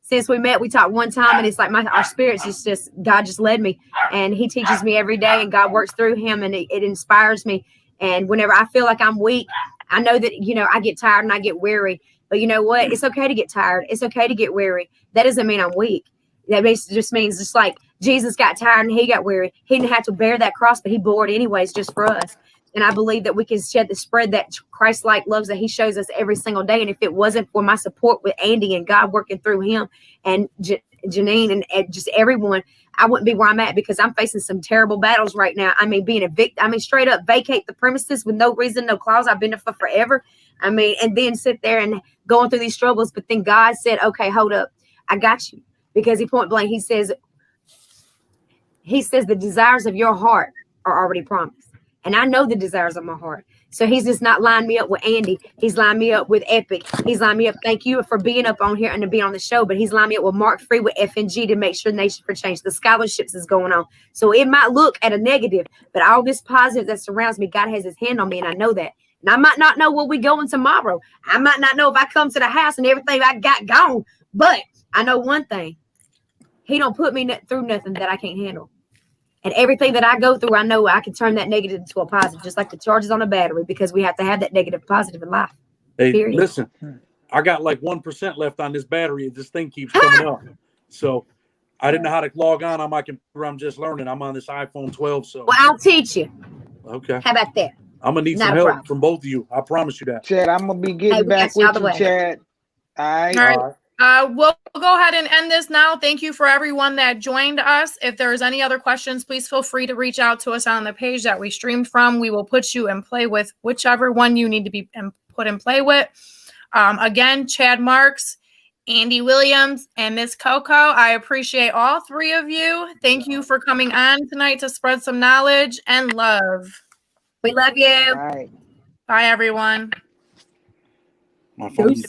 Speaker 5: since we met. We talked one time, and it's like our spirits is just God just led me, and He teaches me every day, and God works through him, and it inspires me. And whenever I feel like I'm weak, I know that I get tired and I get weary. But you know what? It's okay to get tired. It's okay to get weary. That doesn't mean I'm weak. That just means just like Jesus got tired and he got weary. He didn't have to bear that cross, but he bore it anyways just for us. And I believe that we can spread that Christ-like loves that he shows us every single day. And if it wasn't for my support with Andy and God working through him and Janine and just everyone, I wouldn't be where I'm at because I'm facing some terrible battles right now. I mean, being evicted, straight up vacate the premises with no reason, no clause. I've been there for forever. And then sit there and going through these struggles. But then God said, okay, hold up. I got you. Because he point blank, he says the desires of your heart are already promised. And I know the desires of my heart. So he's just not lining me up with Andy. He's lining me up with Epic. He's lining me up. Thank you for being up on here and to be on the show. But he's lining me up with Mark Free with FNG to make sure Nation for Change. The scholarships is going on. So it might look at a negative, but all this positive that surrounds me, God has his hand on me. And I know that. And I might not know where we going tomorrow. I might not know if I come to the house and everything I got gone. But I know one thing. He don't put me through nothing that I can't handle. And everything that I go through, I know I can turn that negative into a positive, just like the charges on a battery, because we have to have that negative positive in life.
Speaker 3: Hey,
Speaker 5: Period.
Speaker 3: listen, I got like 1% left on this battery. This thing keeps coming up. So I didn't know how to log on my computer. I'm just learning. I'm on this iPhone 12. So
Speaker 5: Well, I'll teach you.
Speaker 3: okay.
Speaker 5: How about that?
Speaker 3: I'm gonna need
Speaker 5: Not
Speaker 3: some
Speaker 5: a
Speaker 3: help
Speaker 5: problem.
Speaker 3: from both of you. I promise you that.
Speaker 4: Chad, I'm gonna be
Speaker 5: Hey,
Speaker 4: getting
Speaker 5: we
Speaker 4: back
Speaker 5: got you all
Speaker 4: with
Speaker 5: the
Speaker 4: you,
Speaker 5: way.
Speaker 4: Chad. All right.
Speaker 1: All right.
Speaker 3: All right.
Speaker 1: We'll go ahead and end this now. Thank you for everyone that joined us. If there's any other questions, please feel free to reach out to us on the page that we streamed from. We will put you in play with whichever one you need to be put in play with. Again, Chad Marks, Andy Williams, and Miss Coco. I appreciate all three of you. Thank you for coming on tonight to spread some knowledge and love.
Speaker 5: We love you.
Speaker 4: All right.
Speaker 1: Bye, everyone.
Speaker 3: My phone's